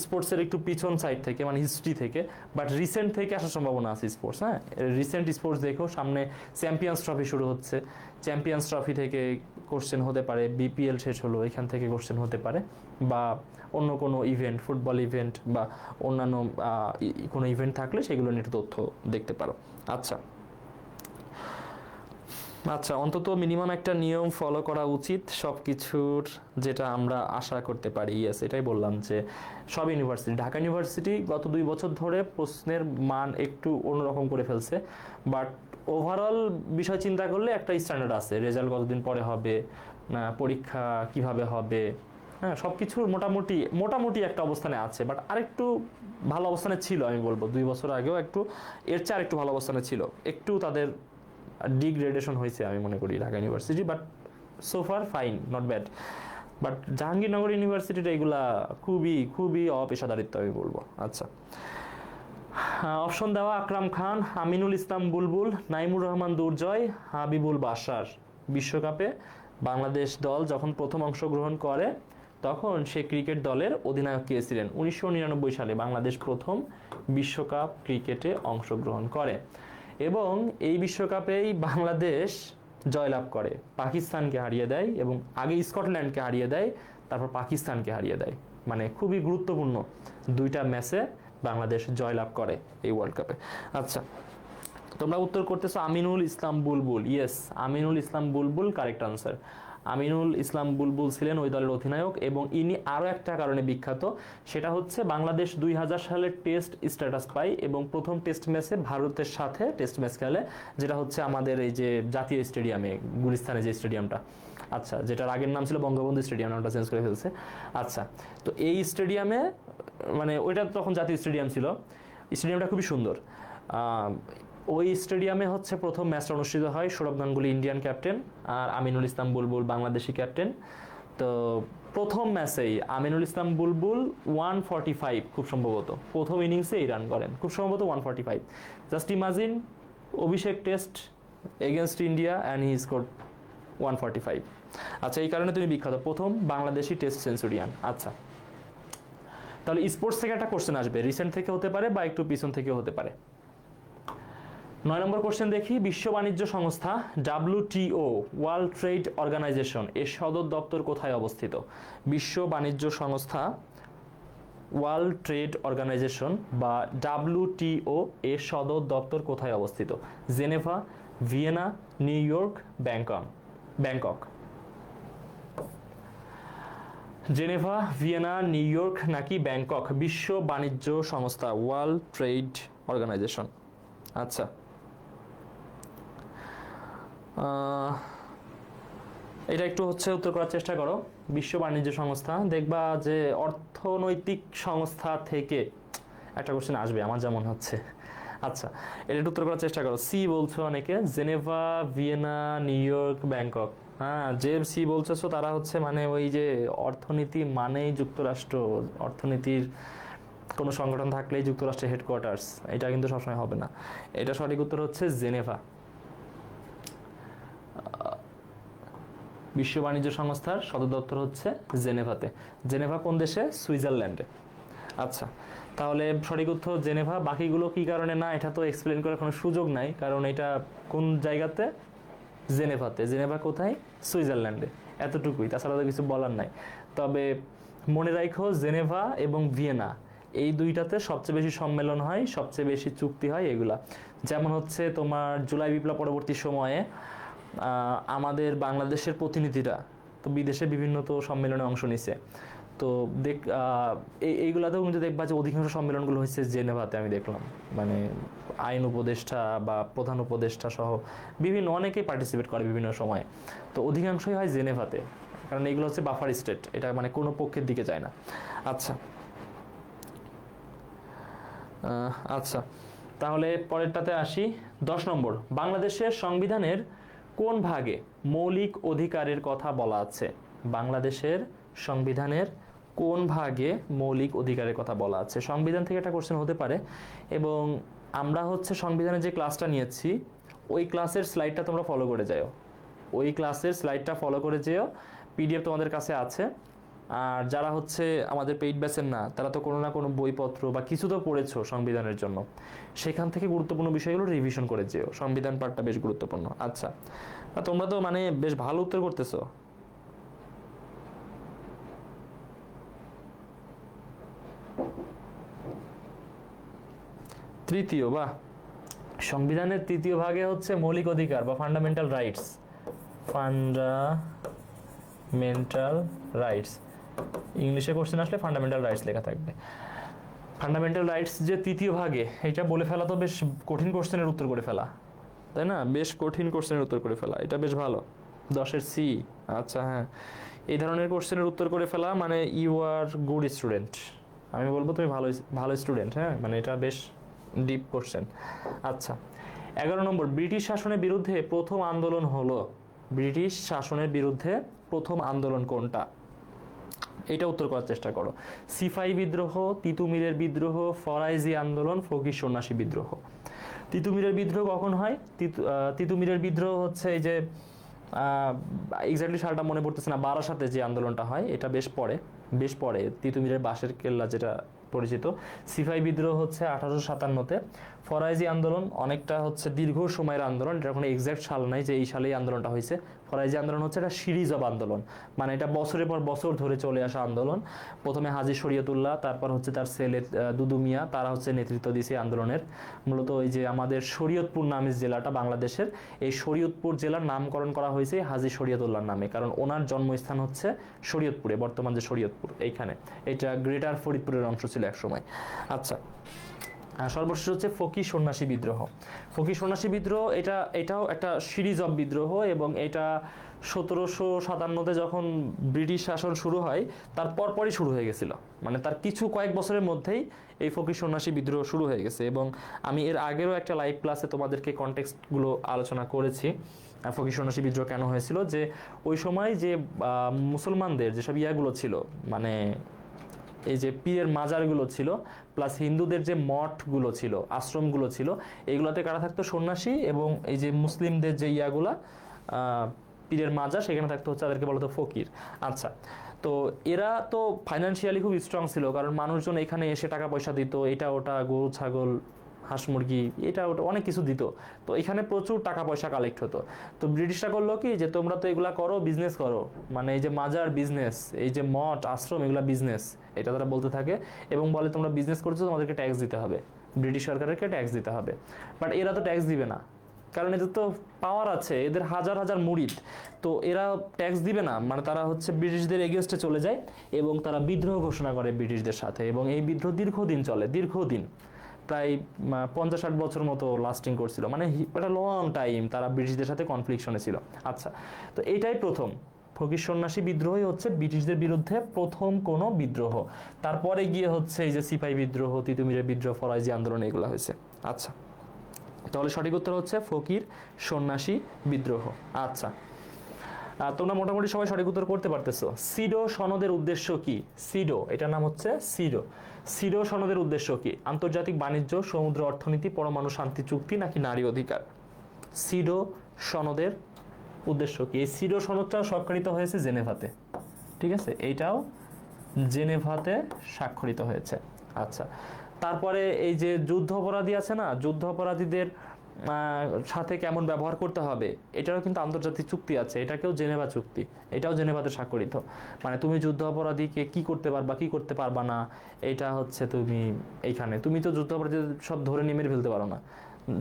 স্পোর্টসের একটু পিছন সাইড থেকে, মানে হিস্ট্রি থেকে, বাট রিসেন্ট থেকে আসার সম্ভাবনা আছে স্পোর্টস। হ্যাঁ, রিসেন্ট স্পোর্টস দেখো, সামনে চ্যাম্পিয়ন্স ট্রফি শুরু হচ্ছে, চ্যাম্পিয়ন্স ট্রফি থেকে কোশ্চেন হতে পারে, বিপিএল শেষ হলো এখান থেকে কোশ্চেন হতে পারে, বা অন্য কোনো ইভেন্ট, ফুটবল ইভেন্ট বা অন্যান্য কোনো ইভেন্ট থাকলে সেগুলো নিয়ে একটু তথ্য দেখতে পারো। আচ্ছা আচ্ছা, অন্তত মিনিমাম একটা নিয়ম ফলো করা উচিত সব কিছুর, যেটা আমরা আশা করতে পারি। ইয়েস, এটাই বললাম যে সব ইউনিভার্সিটি, ঢাকা ইউনিভার্সিটি গত 2 বছর ধরে প্রশ্নের মান একটু অন্যরকম করে ফেলছে, বাট ওভারঅল বিষয় চিন্তা করলে একটা স্ট্যান্ডার্ড আছে, রেজাল্ট কতদিন পরে হবে, পরীক্ষা কিভাবে হবে, হ্যাঁ, সব কিছুর মোটামুটি মোটামুটি একটা অবস্থানে আছে, বাট আরেকটু ভালো অবস্থানে ছিল আমি বলবো, 2 বছর আগেও একটু এর চেয়ে আরেকটু ভালো অবস্থানে ছিল, একটু তাদের ডিগ্রেডেশন হয়েছে আমি মনে করি Dhaka university, but so far fine, not bad. But Jahangirnagar ইউনিভার্সিটিটা এগুলা খুবই খুবই অপেশাদারিত্ব আমি বলবো। আচ্ছা, অপশন দেওয়া, আকরাম খান, আমিনুল ইসলাম বুলবুল, নাইমুর রহমান দুর্জয়, হাবিবুল বাশার। বিশ্বকাপে বাংলাদেশ দল যখন প্রথম অংশগ্রহণ করে তখন সে ক্রিকেট দলের অধিনায়ক কে ছিলেন? 1999 সালে বাংলাদেশ প্রথম বিশ্বকাপ ক্রিকেটে অংশগ্রহণ করে এবং এই বিশ্বকাপেই বাংলাদেশ জয়লাভ করে, পাকিস্তানকে হারিয়ে দেয়, এবং আগে স্কটল্যান্ডকে হারিয়ে দেয়, তারপর পাকিস্তানকে হারিয়ে দেয়, মানে খুবই গুরুত্বপূর্ণ 2টা ম্যাচে বাংলাদেশ জয়লাভ করে এই ওয়ার্ল্ড কাপে। আচ্ছা, তোমরা উত্তর করতেছো আমিনুল ইসলাম বুলবুল। ইয়েস, আমিনুল ইসলাম বুলবুল কারেক্ট আনসার। আমিনুল ইসলাম বুলবুল ছিলেন ওই দলের অধিনায়ক, এবং ইনি আরও একটা কারণে বিখ্যাত, সেটা হচ্ছে বাংলাদেশ 2000 সালে টেস্ট স্ট্যাটাস পায় এবং প্রথম টেস্ট ম্যাচে ভারতের সাথে টেস্ট ম্যাচ খেলে, যেটা হচ্ছে আমাদের এই যে জাতীয় স্টেডিয়ামে, গুলিস্তানে যে স্টেডিয়ামটা, আচ্ছা, যেটার আগের নাম ছিল বঙ্গবন্ধু স্টেডিয়াম, নামটা চেঞ্জ করে ফেলছে। আচ্ছা, তো এই স্টেডিয়ামে, মানে ওইটা তখন জাতীয় স্টেডিয়াম ছিল, স্টেডিয়ামটা খুবই সুন্দর। ওই স্টেডিয়ামে হচ্ছে প্রথম ম্যাচটা অনুষ্ঠিত হয়, সৌরভ গাঙ্গুলি ইন্ডিয়ান ক্যাপ্টেন আর আমিনুল ইসলাম বুলবুল বাংলাদেশি ক্যাপ্টেন। তো প্রথম ম্যাচেই আমিনুল ইসলাম বুলবুল 145 খুব সম্ভবত প্রথম ইনিংসে এই রান করেন, খুব সম্ভবত 145। Just imagine, Abhishek test against India and he score 145। আচ্ছা, এই কারণে তুমি বিখ্যাত, প্রথম বাংলাদেশি টেস্ট সেঞ্চুরিয়ান। আচ্ছা, তাহলে স্পোর্টস থেকে একটা কোশ্চেন আসবে, রিসেন্ট থেকে হতে পারে বা একটু পিছন থেকেও হতে পারে। 9 নম্বর কোশ্চেন দেখি, বিশ্ব বাণিজ্য সংস্থা WTO, ওয়ার্ল্ড ট্রেড অর্গানাইজেশন, এর সদর দপ্তর কোথায় অবস্থিত? বিশ্ব বাণিজ্য সংস্থা, ওয়ার্ল্ড ট্রেড অর্গানাইজেশন বা WTO এর সদর দপ্তর কোথায় অবস্থিত? Geneva, Vienna, new York, Bangkok. Geneva, Vienna, new York নাকি ব্যাংকক? বিশ্ব বাণিজ্য সংস্থা, ওয়ার্ল্ড ট্রেড অর্গানাইজেশন। আচ্ছা, এটা একটু হচ্ছে উত্তর করার চেষ্টা করো। বিশ্ব বাণিজ্য সংস্থা, দেখবা যে অর্থনৈতিক সংস্থা থেকে একটা কোশ্চেন আসবে আমার যেমন হচ্ছে। আচ্ছা, এটা একটু উত্তর করার চেষ্টা করো। সি বলছো অনেকে, Geneva, Vienna, new York, Bangkok. হ্যাঁ, যে সি বলছো তারা হচ্ছে মানে ওই যে অর্থনীতি মানেই যুক্তরাষ্ট্র, অর্থনীতির কোনো সংগঠন থাকলেই যুক্তরাষ্ট্রের হেডকোয়ার্টার্স, এটা কিন্তু সবসময় হবে না। এটা সঠিক উত্তর হচ্ছে জেনেভা। বিশ্ব বাণিজ্য সংস্থার সদর দপ্তর হচ্ছে জেনেভাতে। জেনেভা কোন দেশে? সুইজারল্যান্ডে। আচ্ছা, তাহলে সঠিক উত্তর জেনেভা। বাকিগুলো কি কারণে না, এটা তো এক্সপ্লেন করার কোনো সুযোগ নাই, কারণ এটা কোন জায়গাতে? জেনেভাতে। জেনেভা কোথায়? সুইজারল্যান্ডে, এতটুকুই, তাছাড়া তো কিছু বলার নাই। তবে মনে রাখো, জেনেভা এবং ভিয়েনা এই দুইটাতে সবচেয়ে বেশি সম্মেলন হয়, সবচেয়ে বেশি চুক্তি হয় এগুলা। যেমন হচ্ছে তোমার জুলাই বিপ্লব পরবর্তী সময়ে আমাদের বাংলাদেশের প্রতিনিধিরা তো বিদেশে বিভিন্ন তো সম্মেলনে অংশ নিছে। তো এইগুলাতেও কিন্তু দেখবা যে অধিকাংশ সম্মেলনগুলো হচ্ছে জেনেভাতে, আমি দেখলাম। মানে আইন উপদেষ্টা বা প্রধান উপদেষ্টা সহ বিভিন্ন অনেকেই পার্টিসিপেট করে বিভিন্ন সময়। তো অধিকাংশই হয় জেনেভাতে, কারণ এগুলো হচ্ছে বাফার স্টেট, এটা মানে কোনো পক্ষের দিকে যায় না। আচ্ছা আচ্ছা, তাহলে পরেরটাতে আসি। 10 নম্বর, বাংলাদেশের সংবিধানের কোন ভাগে মৌলিক অধিকারের কথা বলা আছে? বাংলাদেশের সংবিধানের কোন ভাগে মৌলিক অধিকারের কথা বলা আছে? সংবিধান থেকে একটা কোশ্চেন হতে পারে, এবং আমরা হচ্ছে সংবিধানের যে ক্লাসটা নিয়েছি ওই ক্লাসের স্লাইডটা তোমরা ফলো করে যাও, ওই ক্লাসের স্লাইডটা ফলো করে যেও, পিডিএফ তোমাদের কাছে আছে। আর যারা হচ্ছে আমাদের পেইড ব্যাচের না, তারা তো কোনো না কোনো বইপত্র বা কিছু তো পড়েছো সংবিধানের জন্য, সেখান থেকে গুরুত্বপূর্ণ বিষয়গুলো রিভিশন করে যেও, সংবিধান পার্টটা বেশ গুরুত্বপূর্ণ। আচ্ছা, তোমরা তো মানে বেশ ভালো উত্তর করতেছো। তৃতীয়, বা সংবিধানের তৃতীয় ভাগে হচ্ছে মৌলিক অধিকার বা ফান্ডামেন্টাল রাইটস। ফান্ডামেন্টাল রাইটস, ইংলিশে কোশ্চেন আসলে ফান্ডামেন্টাল রাইটস লেখা থাকবে। ফান্ডামেন্টাল রাইটস যে তৃতীয় ভাগে, এটা বলে ফেলা তো বেশ কঠিন কোশ্চেনের উত্তর করে ফেলা, তাই না? বেশ কঠিন কোশ্চেনের উত্তর করে ফেলা, এটা বেশ ভালো। 10-এর সি। আচ্ছা হ্যাঁ, এই ধরনের কোশ্চেনের উত্তর করে ফেলা মানে ইউ আর গুড স্টুডেন্ট। আমি বলবো তুমি ভালো ভালো স্টুডেন্ট। হ্যাঁ, মানে এটা বেশ ডিপ কোশ্চেন। আচ্ছা, 11 নম্বর, ব্রিটিশ শাসনের বিরুদ্ধে প্রথম আন্দোলন হলো। ব্রিটিশ শাসনের বিরুদ্ধে প্রথম আন্দোলন কোনটা? এটা উত্তর করার চেষ্টা করো। সিপাহী বিদ্রোহ, তিতুমিরের বিদ্রোহ, ফরাইজি আন্দোলন, ফকির সন্ন্যাসী বিদ্রোহ। তিতুমিরের বিদ্রোহ কখন হয়? তিতুমিরের বিদ্রোহ হচ্ছে এই যে এক্স্যাক্টলি সালটা মনে পড়তেছে না, বারাসাতে যে আন্দোলনটা হয় এটা বেশ পরে তিতুমিরের বাঁশের কেল্লা যেটা পরিচিত। সিপাহী বিদ্রোহ হচ্ছে 1857-তে। ফরাইজি আন্দোলন অনেকটা হচ্ছে দীর্ঘ সময়ের আন্দোলন, এটা কোনো এক্সাক্ট সাল নাই যে এই সালেই আন্দোলনটা হয়েছে। ফরাইজি আন্দোলন হচ্ছে একটা সিরিজ অব আন্দোলন, মানে এটা বছরের পর বছর ধরে চলে আসা আন্দোলন। প্রথমে হাজী শরীয়তুল্লাহ, তারপর হচ্ছে তার ছেলে দুদু মিয়া, তারা হচ্ছে নেতৃত্ব দিয়েছে আন্দোলনের। মূলত ওই যে আমাদের শরীয়তপুর নামে জেলাটা বাংলাদেশের, এই শরীয়তপুর জেলার নামকরণ করা হয়েছে হাজী শরীয়তুল্লাহর নামে, কারণ ওনার জন্মস্থান হচ্ছে শরীয়তপুরে, বর্তমান যে শরীয়তপুর এইখানে। এটা গ্রেটার ফরিদপুরের অংশ ছিল এক সময়। আচ্ছা, সর্বশেষ হচ্ছে ফকির সন্ন্যাসী বিদ্রোহ। ফকির সন্ন্যাসী বিদ্রোহ এটাও একটা সিরিজ অফ বিদ্রোহ, এবং এটা 1757-তে যখন ব্রিটিশ শাসন শুরু হয় তার পরপরই শুরু হয়ে গেছিল, মানে তার কয়েক বছরের মধ্যেই এই ফকির সন্ন্যাসী বিদ্রোহ শুরু হয়ে গেছে। এবং আমি এর আগেরও একটা লাইভ ক্লাসে তোমাদেরকে কনটেক্সটগুলো আলোচনা করেছি ফকির সন্ন্যাসী বিদ্রোহ কেন হয়েছিল। যে ওই সময় যে মুসলমানদের যেসব ইয়াগুলো ছিল, মানে এই যে পীরের মাজারগুলো ছিল, প্লাস হিন্দুদের যে মঠগুলো ছিল, আশ্রমগুলো ছিল, এইগুলোতে কারা থাকতো? সন্ন্যাসী। এবং এই যে মুসলিমদের যে ইয়াগুলা পীরের মাজার, সেখানে থাকতো হচ্ছে তাদেরকে বলতো ফকির। আচ্ছা, তো এরা তো ফাইন্যান্সিয়ালি খুব স্ট্রং ছিল, কারণ মানুষজন এখানে এসে টাকা পয়সা দিত, এটা ওটা, গরু ছাগল হাঁস মুরগি এটা ওটা অনেক কিছু দিত। তো এখানে প্রচুর টাকা পয়সা কালেক্ট হতো। তো ব্রিটিশরা করলো কি, যে তোমরা তো এগুলা করো, বিজনেস করো, মানে এই যে মাজার বিজনেস, এই যে মঠ আশ্রম, এগুলা বিজনেস, এটা তারা বলতে থাকে। এবং বলে তোমরা বিজনেস করছো, তোমাদেরকে ট্যাক্স দিতে হবে, ব্রিটিশ সরকারকে ট্যাক্স দিতে হবে। বাট এরা তো ট্যাক্স দিবে না, কারণ এদের তো পাওয়ার আছে, এদের হাজার হাজার মুরিদ, তো এরা ট্যাক্স দিবে না। মানে তারা হচ্ছে ব্রিটিশদের এগেনস্টে চলে যায় এবং তারা বিদ্রোহ ঘোষণা করে ব্রিটিশদের সাথে। এবং এই বিদ্রোহ দীর্ঘদিন চলে, প্রায় 50-60 বছর মতো লাস্টিং করছিল, মানে একটা লং টাইম তারা ব্রিটিশদের সাথে কনফ্লিকশনে ছিল। আচ্ছা, তো এইটাই প্রথম ফকির সন্ন্যাসী বিদ্রোহই হচ্ছে ব্রিটিশদের বিরুদ্ধে প্রথম কোনো বিদ্রোহ। তারপরে গিয়ে হচ্ছে এই যে সিপাহী বিদ্রোহ, তিতুমিরের বিদ্রোহ, ফরাইজি আন্দোলন, এগুলো হয়েছে। আচ্ছা, তাহলে সঠিক উত্তর হচ্ছে ফকির সন্ন্যাসী বিদ্রোহ। আচ্ছা, তোমরা মোটামুটি সবাই সঠিক উত্তর করতে পারতেছো। সিডো সনদের উদ্দেশ্য কি? সিডো, এটার নাম হচ্ছে সিডো। সিডো সনদের উদ্দেশ্য কি? আন্তর্জাতিক বাণিজ্য, সমুদ্র অর্থনীতি, পরমাণু শান্তি চুক্তি, নাকি নারী অধিকার? সিডো সনদের উদ্দেশ্য কি? এই সিডো সনদটা স্বাক্ষরিত হয়েছে জেনেভাতে, ঠিক আছে? এইটাও জেনেভাতে স্বাক্ষরিত হয়েছে। আচ্ছা, তারপরে এই যে যুদ্ধ অপরাধী আছে না, যুদ্ধ অপরাধীদের সাথে কেমন ব্যবহার করতে হবে, এটারও কিন্তু আন্তর্জাতিক চুক্তি আছে, এটাকেও জেনেভা চুক্তি, এটাও জেনেভাতে স্বাক্ষরিত। মানে তুমি যুদ্ধ অপরাধীকে কি করতে পারবা, কি করতে পারবা না, এটা হচ্ছে তুমি এইখানে, তুমি তো যুদ্ধ অপরাধী সব ধরে নিয়ে মেরে ফেলতে পারো না,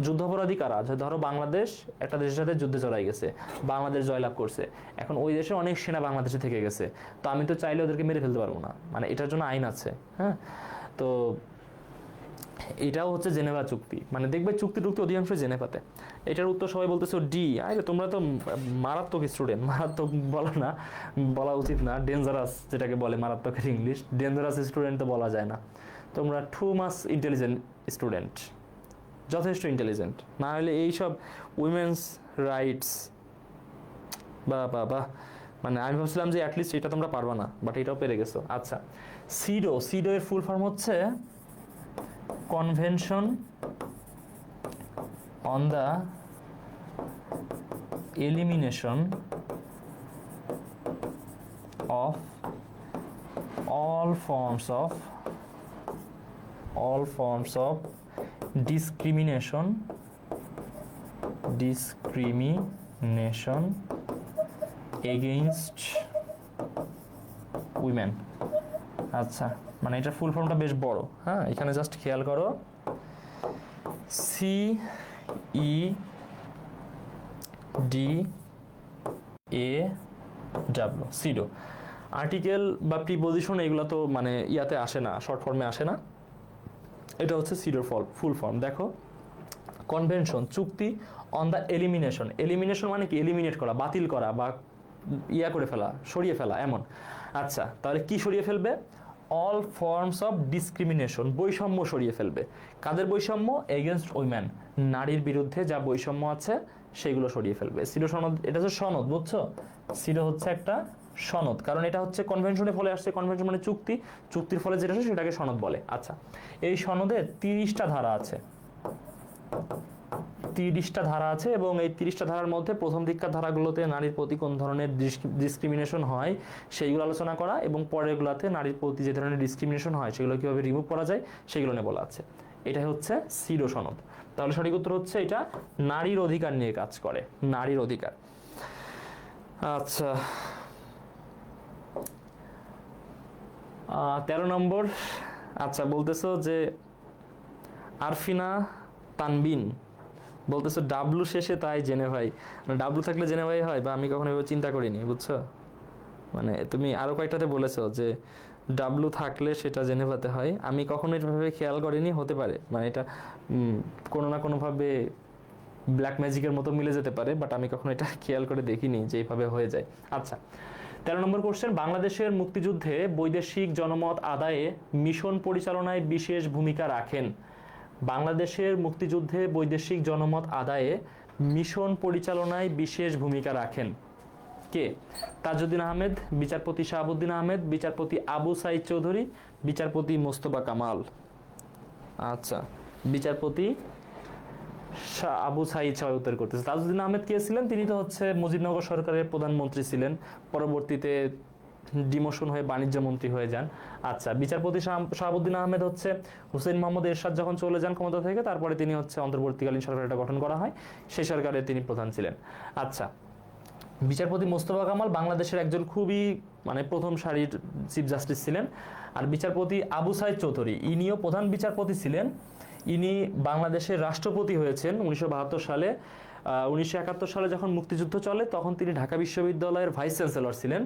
যুদ্ধাপরাধী কারা? ধরো বাংলাদেশ একটা দেশের সাথে যুদ্ধে জড়াই গেছে, বাংলাদেশ জয়লাভ করছে, এখন ওই দেশে অনেক সেনা বাংলাদেশে থেকে গেছে, তো আমি তো চাইলে ওদেরকে মেরে ফেলতে পারবো না, মানে এটার জন্য আইন আছে। হ্যাঁ, তো এটাও হচ্ছে জেনেভা চুক্তি, মানে দেখবে চুক্তি টুক্তি অধিকাংশ জেনেভাতে। এটার উত্তর সবাই বলতেছো ডি। আরে তোমরা তো মারাত্মক স্টুডেন্ট, মারাত্মক বলা না, বলা উচিত না, ডেঞ্জারাস যেটাকে বলে মারাত্মকের ইংলিশ, ডেঞ্জারাস স্টুডেন্ট তো বলা যায় না। তোমরা টু মাস ইন্টেলিজেন্ট স্টুডেন্ট, যথেষ্ট ইন্টেলিজেন্ট, না হলে এইসব উইমেন্স রাইটস বা বা বা মানে আমি ভাবছিলাম যে অ্যাটলিস্ট এটা তোমরা পারবা না, বাট এটাও পেরে গেছো। আচ্ছা, সিডো, সিডো এর ফুল ফর্ম হচ্ছে convention on the elimination of all forms of discrimination against women। আচ্ছা, মানে এটার ফুল ফর্মটা বেশ বড়। হ্যাঁ, এখানে জাস্ট খেয়াল করো, CEDAW, সিডো। আর্টিকেল বা প্রিপোজিশন এগুলো তো মানে ইয়াতে আসে না, শর্ট ফর্মে আসে না, এটা হচ্ছে সিডোর ফুল ফর্ম। দেখো, কনভেনশন চুক্তি, অন দ্য এলিমিনেশন, এলিমিনেশন মানে কি? এলিমিনেট করা, বাতিল করা বা ইয়া করে ফেলা, সরিয়ে ফেলা এমন। আচ্ছা, তাহলে কি সরিয়ে ফেলবে? অল ফর্মস অফ ডিসক্রিমিনেশন, বৈষম্য সরিয়ে ফেলবে। কাদের বৈষম্য? এগেনস্ট উইমেন, নারীর বিরুদ্ধে যা বৈষম্য আছে সেগুলো সরিয়ে ফেলবে। সিডো সনদ, এটা হচ্ছে সনদ, বুঝছো? সিডো হচ্ছে একটা সনদ, কারণ এটা হচ্ছে কনভেনশনের ফলে আসছে। কনভেনশন মানে চুক্তি, চুক্তির ফলে যেটা আসে সেটাকে সনদ বলে। আচ্ছা, এই সনদে 30টা ধারা আছে, 30টা ধারা আছে, এবং এই 30টা ধারার মধ্যে প্রথম দিককার ধারাগুলোতে নারীর প্রতি কোন ধরনের ডিসক্রিমিনেশন হয় সেইগুলো আলোচনা করা, এবং পরেরগুলোতে নারীর প্রতি যে ধরনের ডিসক্রিমিনেশন হয় সেগুলো কিভাবে রিমুভ করা যায় সেগুলো নিয়ে বলা আছে। এটাই হচ্ছে সিডো সনদ। তাহলে সঠিক উত্তর হচ্ছে এটা নারীর অধিকার নিয়ে কাজ করে, নারীর অধিকার। আচ্ছা, 13 নম্বর। আচ্ছা, বলতেছো যে আরফিনা তানবিন বলতেছো ডাব্লু শেষে তাই জেনেভাই, ডাব্লু থাকলে জেনেভাই হয়, বা আমি কখনো এভাবে চিন্তা করিনি, বুঝছো? মানে তুমি আরো কয়েকটাতে বলেছো যে ডাব্লু থাকলে সেটা জেনেভাতে হয়, আমি কখনো এভাবে খেয়াল করিনি, হতে পারে মানে এটা কোনো না কোনোভাবে ব্ল্যাক ম্যাজিকের মতো মিলে যেতে পারে, বাট আমি কখনো এটা খেয়াল করে দেখিনি যে এইভাবে হয়ে যায়। আচ্ছা, 13 নম্বর কোশ্চেন, বাংলাদেশের মুক্তিযুদ্ধে বৈদেশিক জনমত আদায়ে মিশন পরিচালনায় বিশেষ ভূমিকা রাখেন। বাংলাদেশের মুক্তিযুদ্ধে বৈদেশিক জনমত আদায়ে মিশন পরিচালনায় বিশেষ ভূমিকা রাখেন কে? তাজউদ্দিন আহমেদ, বিচারপতি শাহাবুদ্দিন আহমেদ, বিচারপতি আবু সাইদ চৌধুরী, বিচারপতি মোস্তফা কামাল। আচ্ছা, বিচারপতি আবু সাইদ সবাই উত্তর করতেছে। তাজউদ্দিন আহমেদ কে ছিলেন? তিনি তো হচ্ছে মুজিবনগর সরকারের প্রধানমন্ত্রী ছিলেন, পরবর্তীতে ডিমোশন হয়ে বাণিজ্য মন্ত্রী হয়ে যান। আচ্ছা, বিচারপতি শাহাবুদ্দিন আহমেদ হচ্ছে হুসেইন মোহাম্মদ এরশাদ যখন চলে যান ক্ষমতা থেকে, তারপরে তিনি হচ্ছে অন্তর্বর্তীকালীন সরকার একটা গঠন করা হয়, সেই সরকারে তিনি প্রধান ছিলেন। আচ্ছা, বিচারপতি মোস্তফা কামাল বাংলাদেশের একজন খুবই মানে প্রথম সারির চিফ জাস্টিস ছিলেন। আর বিচারপতি আবু সাইদ চৌধুরী, ইনিও প্রধান বিচারপতি ছিলেন। ইনি বাংলাদেশের রাষ্ট্রপতি হয়েছেন 1972 সালে। 1971 সালে যখন মুক্তিযুদ্ধ চলে তখন তিনি ঢাকা বিশ্ববিদ্যালয়ের ভাইস চ্যান্সেলর ছিলেন,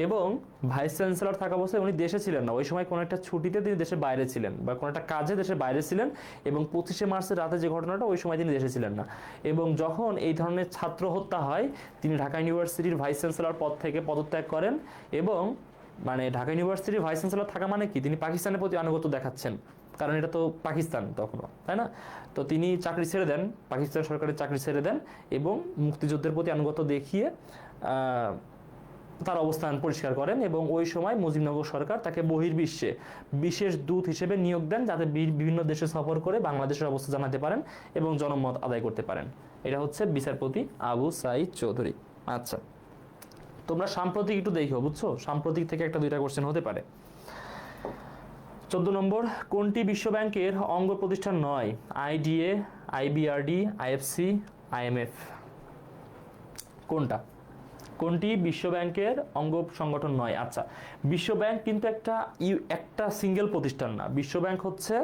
এবং ভাইস চ্যান্সেলর থাকা অবস্থায় উনি দেশে ছিলেন না, ওই সময় কোনো একটা ছুটিতে তিনি দেশের বাইরে ছিলেন, বা কোনো একটা কাজে দেশের বাইরে ছিলেন, এবং 25শে মার্চের রাতে যে ঘটনাটা, ওই সময় তিনি দেশে ছিলেন না। এবং যখন এই ধরনের ছাত্র হত্যা হয়, তিনি ঢাকা ইউনিভার্সিটির ভাইস চ্যান্সেলর পদ থেকে পদত্যাগ করেন, এবং মানে ঢাকা ইউনিভার্সিটির ভাইস চ্যান্সেলর থাকা মানে কি? তিনি পাকিস্তানের প্রতি আনুগত্য দেখাচ্ছেন, কারণ এটা তো পাকিস্তান তখনও, তাই না? তো তিনি চাকরি ছেড়ে দেন, পাকিস্তান সরকারের চাকরি ছেড়ে দেন, এবং মুক্তিযুদ্ধের প্রতি আনুগত্য দেখিয়ে তার অবস্থান পরিষ্কার করেন, এবং ওই সময় মুজিবনগর সরকার তাকে বহির্বিশ্বে বিশেষ দূত হিসেবে নিয়োগ দেন, যাতে বিভিন্ন দেশে সফর করে বাংলাদেশের অবস্থা জানাতে পারেন এবং জনমত আদায় করতে পারেন। এটা হচ্ছে বিচারপতি আবু সাইদ চৌধুরী। আচ্ছা, তোমরা সাম্প্রতিক একটু দেখো, বুঝছো? সাম্প্রতিক থেকে একটা দুইটা কোশ্চেন হতে পারে। 14 নম্বর, কোনটি বিশ্বব্যাংকের অঙ্গ প্রতিষ্ঠান নয়? IDA, IBRD, IFC, IMF. কোনটি বিশ্বব্যাংকের অঙ্গ সংগঠন নয়? আচ্ছা, বিশ্বব্যাংক কিন্তু একটা সিঙ্গেল প্রতিষ্ঠান না। বিশ্বব্যাংক হচ্ছে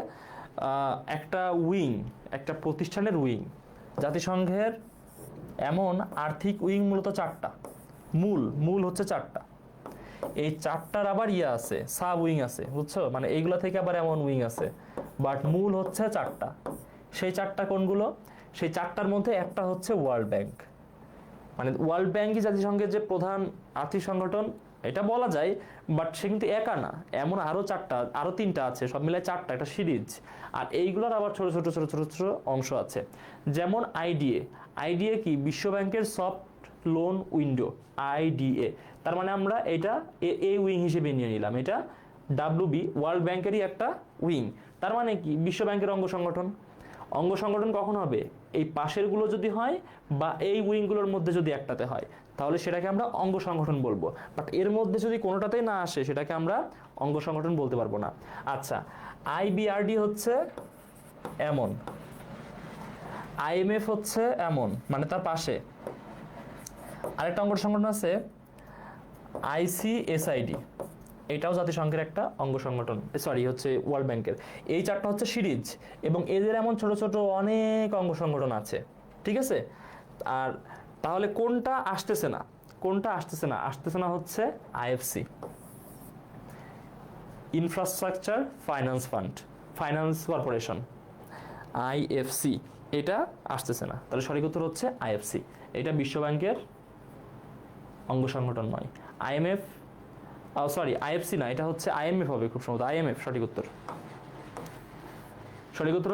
একটা উইং, একটা প্রতিষ্ঠানের উইং, জাতিসংঘের এমন আর্থিক উইং মূলত চারটা, মূল হচ্ছে চারটা, এই চারটার আবার ইয়ে আছে, সাব উইং আছে, বুঝছো, মানে এইগুলা থেকে আবার এমন উইং আছে, বাট মূল হচ্ছে চারটা। সেই চারটা কোনগুলো? সেই চারটার মধ্যে একটা হচ্ছে ওয়ার্ল্ড ব্যাংক। মানে ওয়ার্ল্ড ব্যাংকই জাতিসংঘের যে প্রধান আর্থিক সংগঠন এটা বলা যায়, বাট সে কিন্তু একা না, এমন আরো তিনটা আছে, সব মিলে চারটা, একটা সিরিজ। আর এইগুলোর আবার ছোট ছোট ছোট ছোট ছোট অংশ আছে। যেমন আইডিএ কি? বিশ্ব ব্যাংকের সফট লোন উইন্ডো, আইডিএ। তার মানে আমরা এটা এই উইং হিসেবে নিয়ে নিলাম, এটা ডাব্লিউবি ওয়ার্ল্ড ব্যাংকেরই একটা উইং। তার মানে কি? বিশ্ব ব্যাংকের অঙ্গ সংগঠন কখন হবে? এই পাশেরগুলো যদি হয় বা এই উইংগুলোর মধ্যে যদি একটাতে হয়, তাহলে সেটাকে আমরা অঙ্গ সংগঠন বলবো। বাট এর মধ্যে যদি কোনোটাতেই না আসে, সেটাকে আমরা অঙ্গ সংগঠন বলতে পারবো না। আচ্ছা, আইবিআরডি হচ্ছে এমন, আইএমএফ হচ্ছে এমন, মানে তার পাশে আরেকটা অঙ্গ সংগঠন আছে আইসিএসআইডি, এটাও জাতিসংঘের একটা অঙ্গ সংগঠন, সরি হচ্ছে ওয়ার্ল্ড ব্যাংকের। এই চারটা হচ্ছে সিরিজ, এবং এদের এমন ছোট ছোট অনেক অঙ্গ সংগঠন আছে, ঠিক আছে। আর তাহলে কোনটা আসতেছে না? আসতেছে না হচ্ছে IFC, infrastructure finance corporation, IFC, এটা আসতেছে না। তাহলে সঠিক উত্তর হচ্ছে আইএফসি, এটা বিশ্ব ব্যাংকের অঙ্গ সংগঠন নয়। আইএমএফ, সরি আইএফসি না, এটা হচ্ছে আইএমএফ হবে খুব সম্ভবত, আইএমএফ সঠিক উত্তর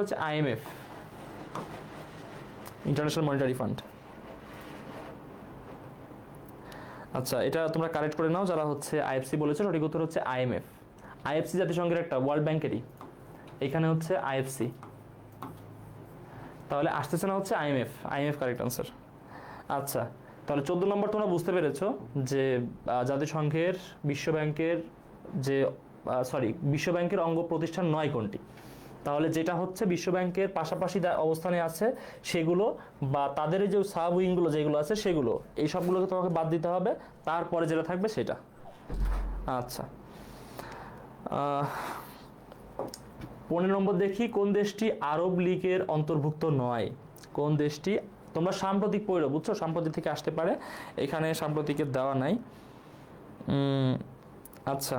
হচ্ছে আইএমএফ, ইন্টারন্যাশনাল মনিটারি ফান্ড। আচ্ছা, এটা তোমরা কারেক্ট করে নাও যারা হচ্ছে আইএফসি বলেছে, সঠিক উত্তর হচ্ছে আইএমএফ। আইএফসি জাতিসংঘের একটা, ওয়ার্ল্ড ব্যাংকেরই, এখানে হচ্ছে আইএফসি, তাহলে আসতেছে না হচ্ছে আইএমএফ কারেক্ট আনসার। আচ্ছা, তাহলে 14 নম্বর তোমরা বুঝতে পেরেছো যে জাতিসংঘের বিশ্ব ব্যাংকের অঙ্গ প্রতিষ্ঠান নয় কোনটি। তাহলে যেটা হচ্ছে বিশ্ব ব্যাংকের পাশাপাশি অবস্থানে আছে সেগুলো, বা তাদের যে সাব উইংগুলো যেগুলো আছে সেগুলো, এই সবগুলোকে তোমাকে বাদ দিতে হবে, তারপরে যেটা থাকবে সেটা। আচ্ছা, 15 নম্বর দেখি, কোন দেশটি আরব লীগের অন্তর্ভুক্ত নয়? কোন দেশটি? তোমরা সাম্প্রতিক পড়ো, বুঝছো, সাম্প্রতিক থেকে আসতে পারে, এখানে সাম্প্রতিকের দেওয়া নাই। আচ্ছা,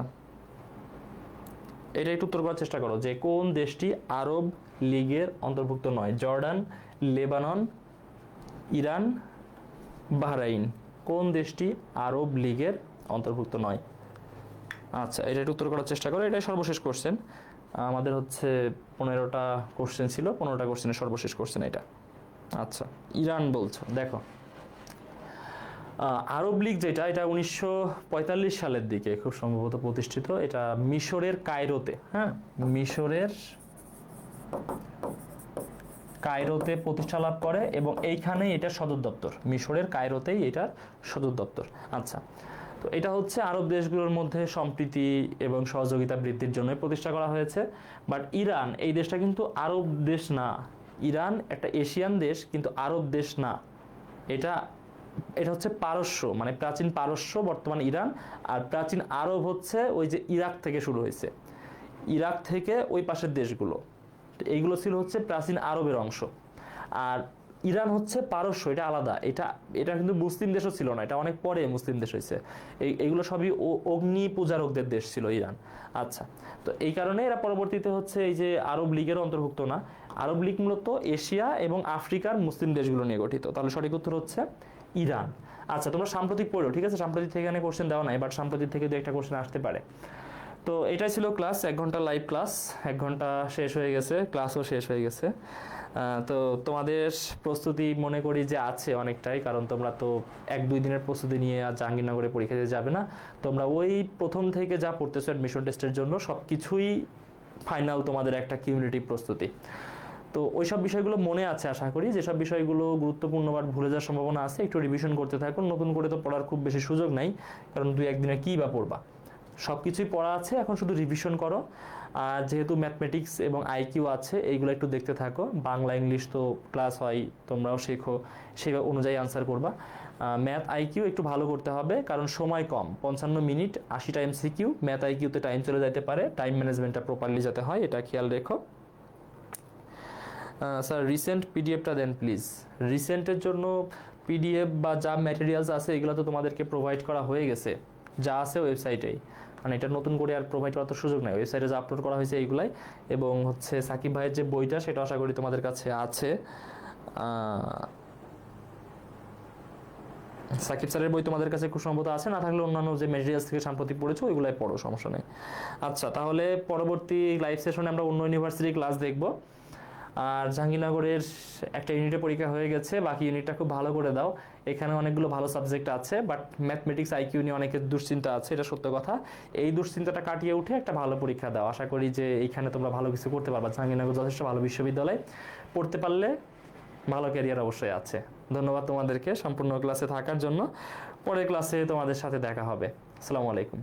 এটা একটু উত্তর করার চেষ্টা করো যে কোন দেশটি আরব লীগের অন্তর্ভুক্ত নয়? জর্ডান, লেবানন, ইরান, বাহরাইন, কোন দেশটি আরব লীগের অন্তর্ভুক্ত নয়? আচ্ছা, এটা একটু উত্তর করার চেষ্টা করো, এটাই সর্বশেষ কোশ্চেন আমাদের, হচ্ছে 15টা কোশ্চেন ছিল, 15টা কোশ্চেনের সর্বশেষ কোশ্চেন এটা। আচ্ছা, ইরান বলছো, দেখো আরব লীগ যেটা, এটা 1945 সালের দিকে খুব সম্ভবত প্রতিষ্ঠিত, এটা মিশরের কায়রোতে, হ্যাঁ, মিশরের কায়রোতে প্রতিষ্ঠা লাভ করে, এবং এইখানেই এটার সদর দপ্তর, মিশরের কায়রোতেই এটার সদর দপ্তর। আচ্ছা, তো এটা হচ্ছে আরব দেশগুলোর মধ্যে সম্প্রীতি এবং সহযোগিতা বৃদ্ধির জন্য প্রতিষ্ঠা করা হয়েছে। বাট ইরান, এই দেশটা কিন্তু আরব দেশ না, ইরান একটা এশিয়ান দেশ, কিন্তু আরব দেশ না। এটা হচ্ছে পারস্য, মানে প্রাচীন পারস্য, বর্তমান ইরান। আর প্রাচীন আরব হচ্ছে ওই যে ইরাক থেকে শুরু হয়েছে, ইরাক থেকে ওই পাশের দেশগুলো, এইগুলো ছিল হচ্ছে প্রাচীন আরবের অংশ। আর ইরান হচ্ছে পারস্য, এটা আলাদা, এটা কিন্তু মুসলিম দেশও ছিল না, এটা অনেক পরে মুসলিম দেশ হয়েছে। এইগুলো সবই অগ্নি পূজারকদের দেশ ছিল ইরান। আচ্ছা, তো এই কারণে এরা পরবর্তীতে হচ্ছে এই যে আরব লীগের অন্তর্ভুক্ত না। আরব লীগ মূলত এশিয়া এবং আফ্রিকার মুসলিম দেশগুলো নিয়ে গঠিত। তাহলে সঠিক উত্তর হচ্ছে ইরান। আচ্ছা, তোমরা সাম্প্রতিক পড়ো, ঠিক আছে, সাম্প্রতিক থেকে এখানে কোশ্চেন দেওয়া নাই, বাট সাম্প্রতিক থেকে দু একটা কোশ্চেন আসতে পারে। তো এটাই ছিল ক্লাস, 1 ঘন্টা লাইভ ক্লাস, 1 ঘন্টা শেষ হয়ে গেছে, ক্লাসও শেষ হয়ে গেছে। তো তোমাদের প্রস্তুতি মনে করি যে আছে অনেকটাই, কারণ তোমরা তো 1-2 দিনের প্রস্তুতি নিয়ে আর জাহাঙ্গীরনগরে পরীক্ষা দিতে যাবে না। তোমরা ওই প্রথম থেকে যা পড়তেছো অ্যাডমিশন টেস্টের জন্য সব কিছুই ফাইনাল তোমাদের একটা কিউমুলেটিভ প্রস্তুতি। তো ওই সব বিষয়গুলো মনে আছে আশা করি, যেসব বিষয়গুলো গুরুত্বপূর্ণ বা ভুলে যাওয়ার সম্ভাবনা আছে একটু রিভিশন করতে থাকুন। নতুন করে তো পড়ার খুব বেশি সুযোগ নাই, কারণ 2-1 দিনে কী বা পড়বা, সব কিছুই পড়া আছে, এখন শুধু রিভিশন করো। আর যেহেতু ম্যাথমেটিক্স এবং আইকিউ আছে, এইগুলো একটু দেখতে থাকো। বাংলা ইংলিশ তো ক্লাস হয়, তোমরাও শেখো, সেই অনুযায়ী আনসার করবা। ম্যাথ আইকিউ একটু ভালো করতে হবে, কারণ সময় কম, 55 মিনিট, 80টা এমসিকিউ। ম্যাথ আইকিউতে টাইম চলে যেতে পারে, টাইম ম্যানেজমেন্টটা প্রপারলি যাতে হয় এটা খেয়াল রেখো। স্যার রিসেন্ট পিডিএফটা দেন প্লিজ। রিসেন্টের জন্য পিডিএফ বা যা ম্যাটেরিয়ালস আছে এগুলো তো তোমাদেরকে প্রোভাইড করা হয়ে গেছে, যা আছে ওয়েবসাইটেই, মানে এটা নতুন করে আর প্রোভাইড করার তো সুযোগ নেই, ওয়েবসাইটে যা আপলোড করা হয়েছে এইগুলাই। এবং হচ্ছে সাকিব ভাইয়ের যে বইটা সেটা আশা করি তোমাদের কাছে আছে। সাকিব স্যারের বই তোমাদের কাছে খুব সম্ভবত আছে, না থাকলে অন্যান্য যে ম্যাটেরিয়ালস থেকে সাম্প্রতিক পড়েছো ওইগুলাই পড়ো, সমস্যা নেই। আচ্ছা, তাহলে পরবর্তী লাইভ সেশনে আমরা অন্য ইউনিভার্সিটির ক্লাস দেখব। আর জাহাঙ্গীরনগরের একটা ইউনিটে পরীক্ষা হয়ে গেছে, বাকি ইউনিটটা খুব ভালো করে দাও। এখানে অনেকগুলো ভালো সাবজেক্ট আছে, বাট ম্যাথমেটিক্স আইকিউ নিয়ে অনেকের দুশ্চিন্তা আছে, এটা সত্য কথা। এই দুশ্চিন্তাটা কাটিয়ে উঠে একটা ভালো পরীক্ষা দাও, আশা করি যে এইখানে তোমরা ভালো কিছু করতে পারবা। জাহাঙ্গীরনগর যথেষ্ট ভালো বিশ্ববিদ্যালয়, পড়তে পারলে ভালো ক্যারিয়ার অবশ্যই আছে। ধন্যবাদ তোমাদেরকে সম্পূর্ণ ক্লাসে থাকার জন্য। পরের ক্লাসে তোমাদের সাথে দেখা হবে। আসসালামু আলাইকুম।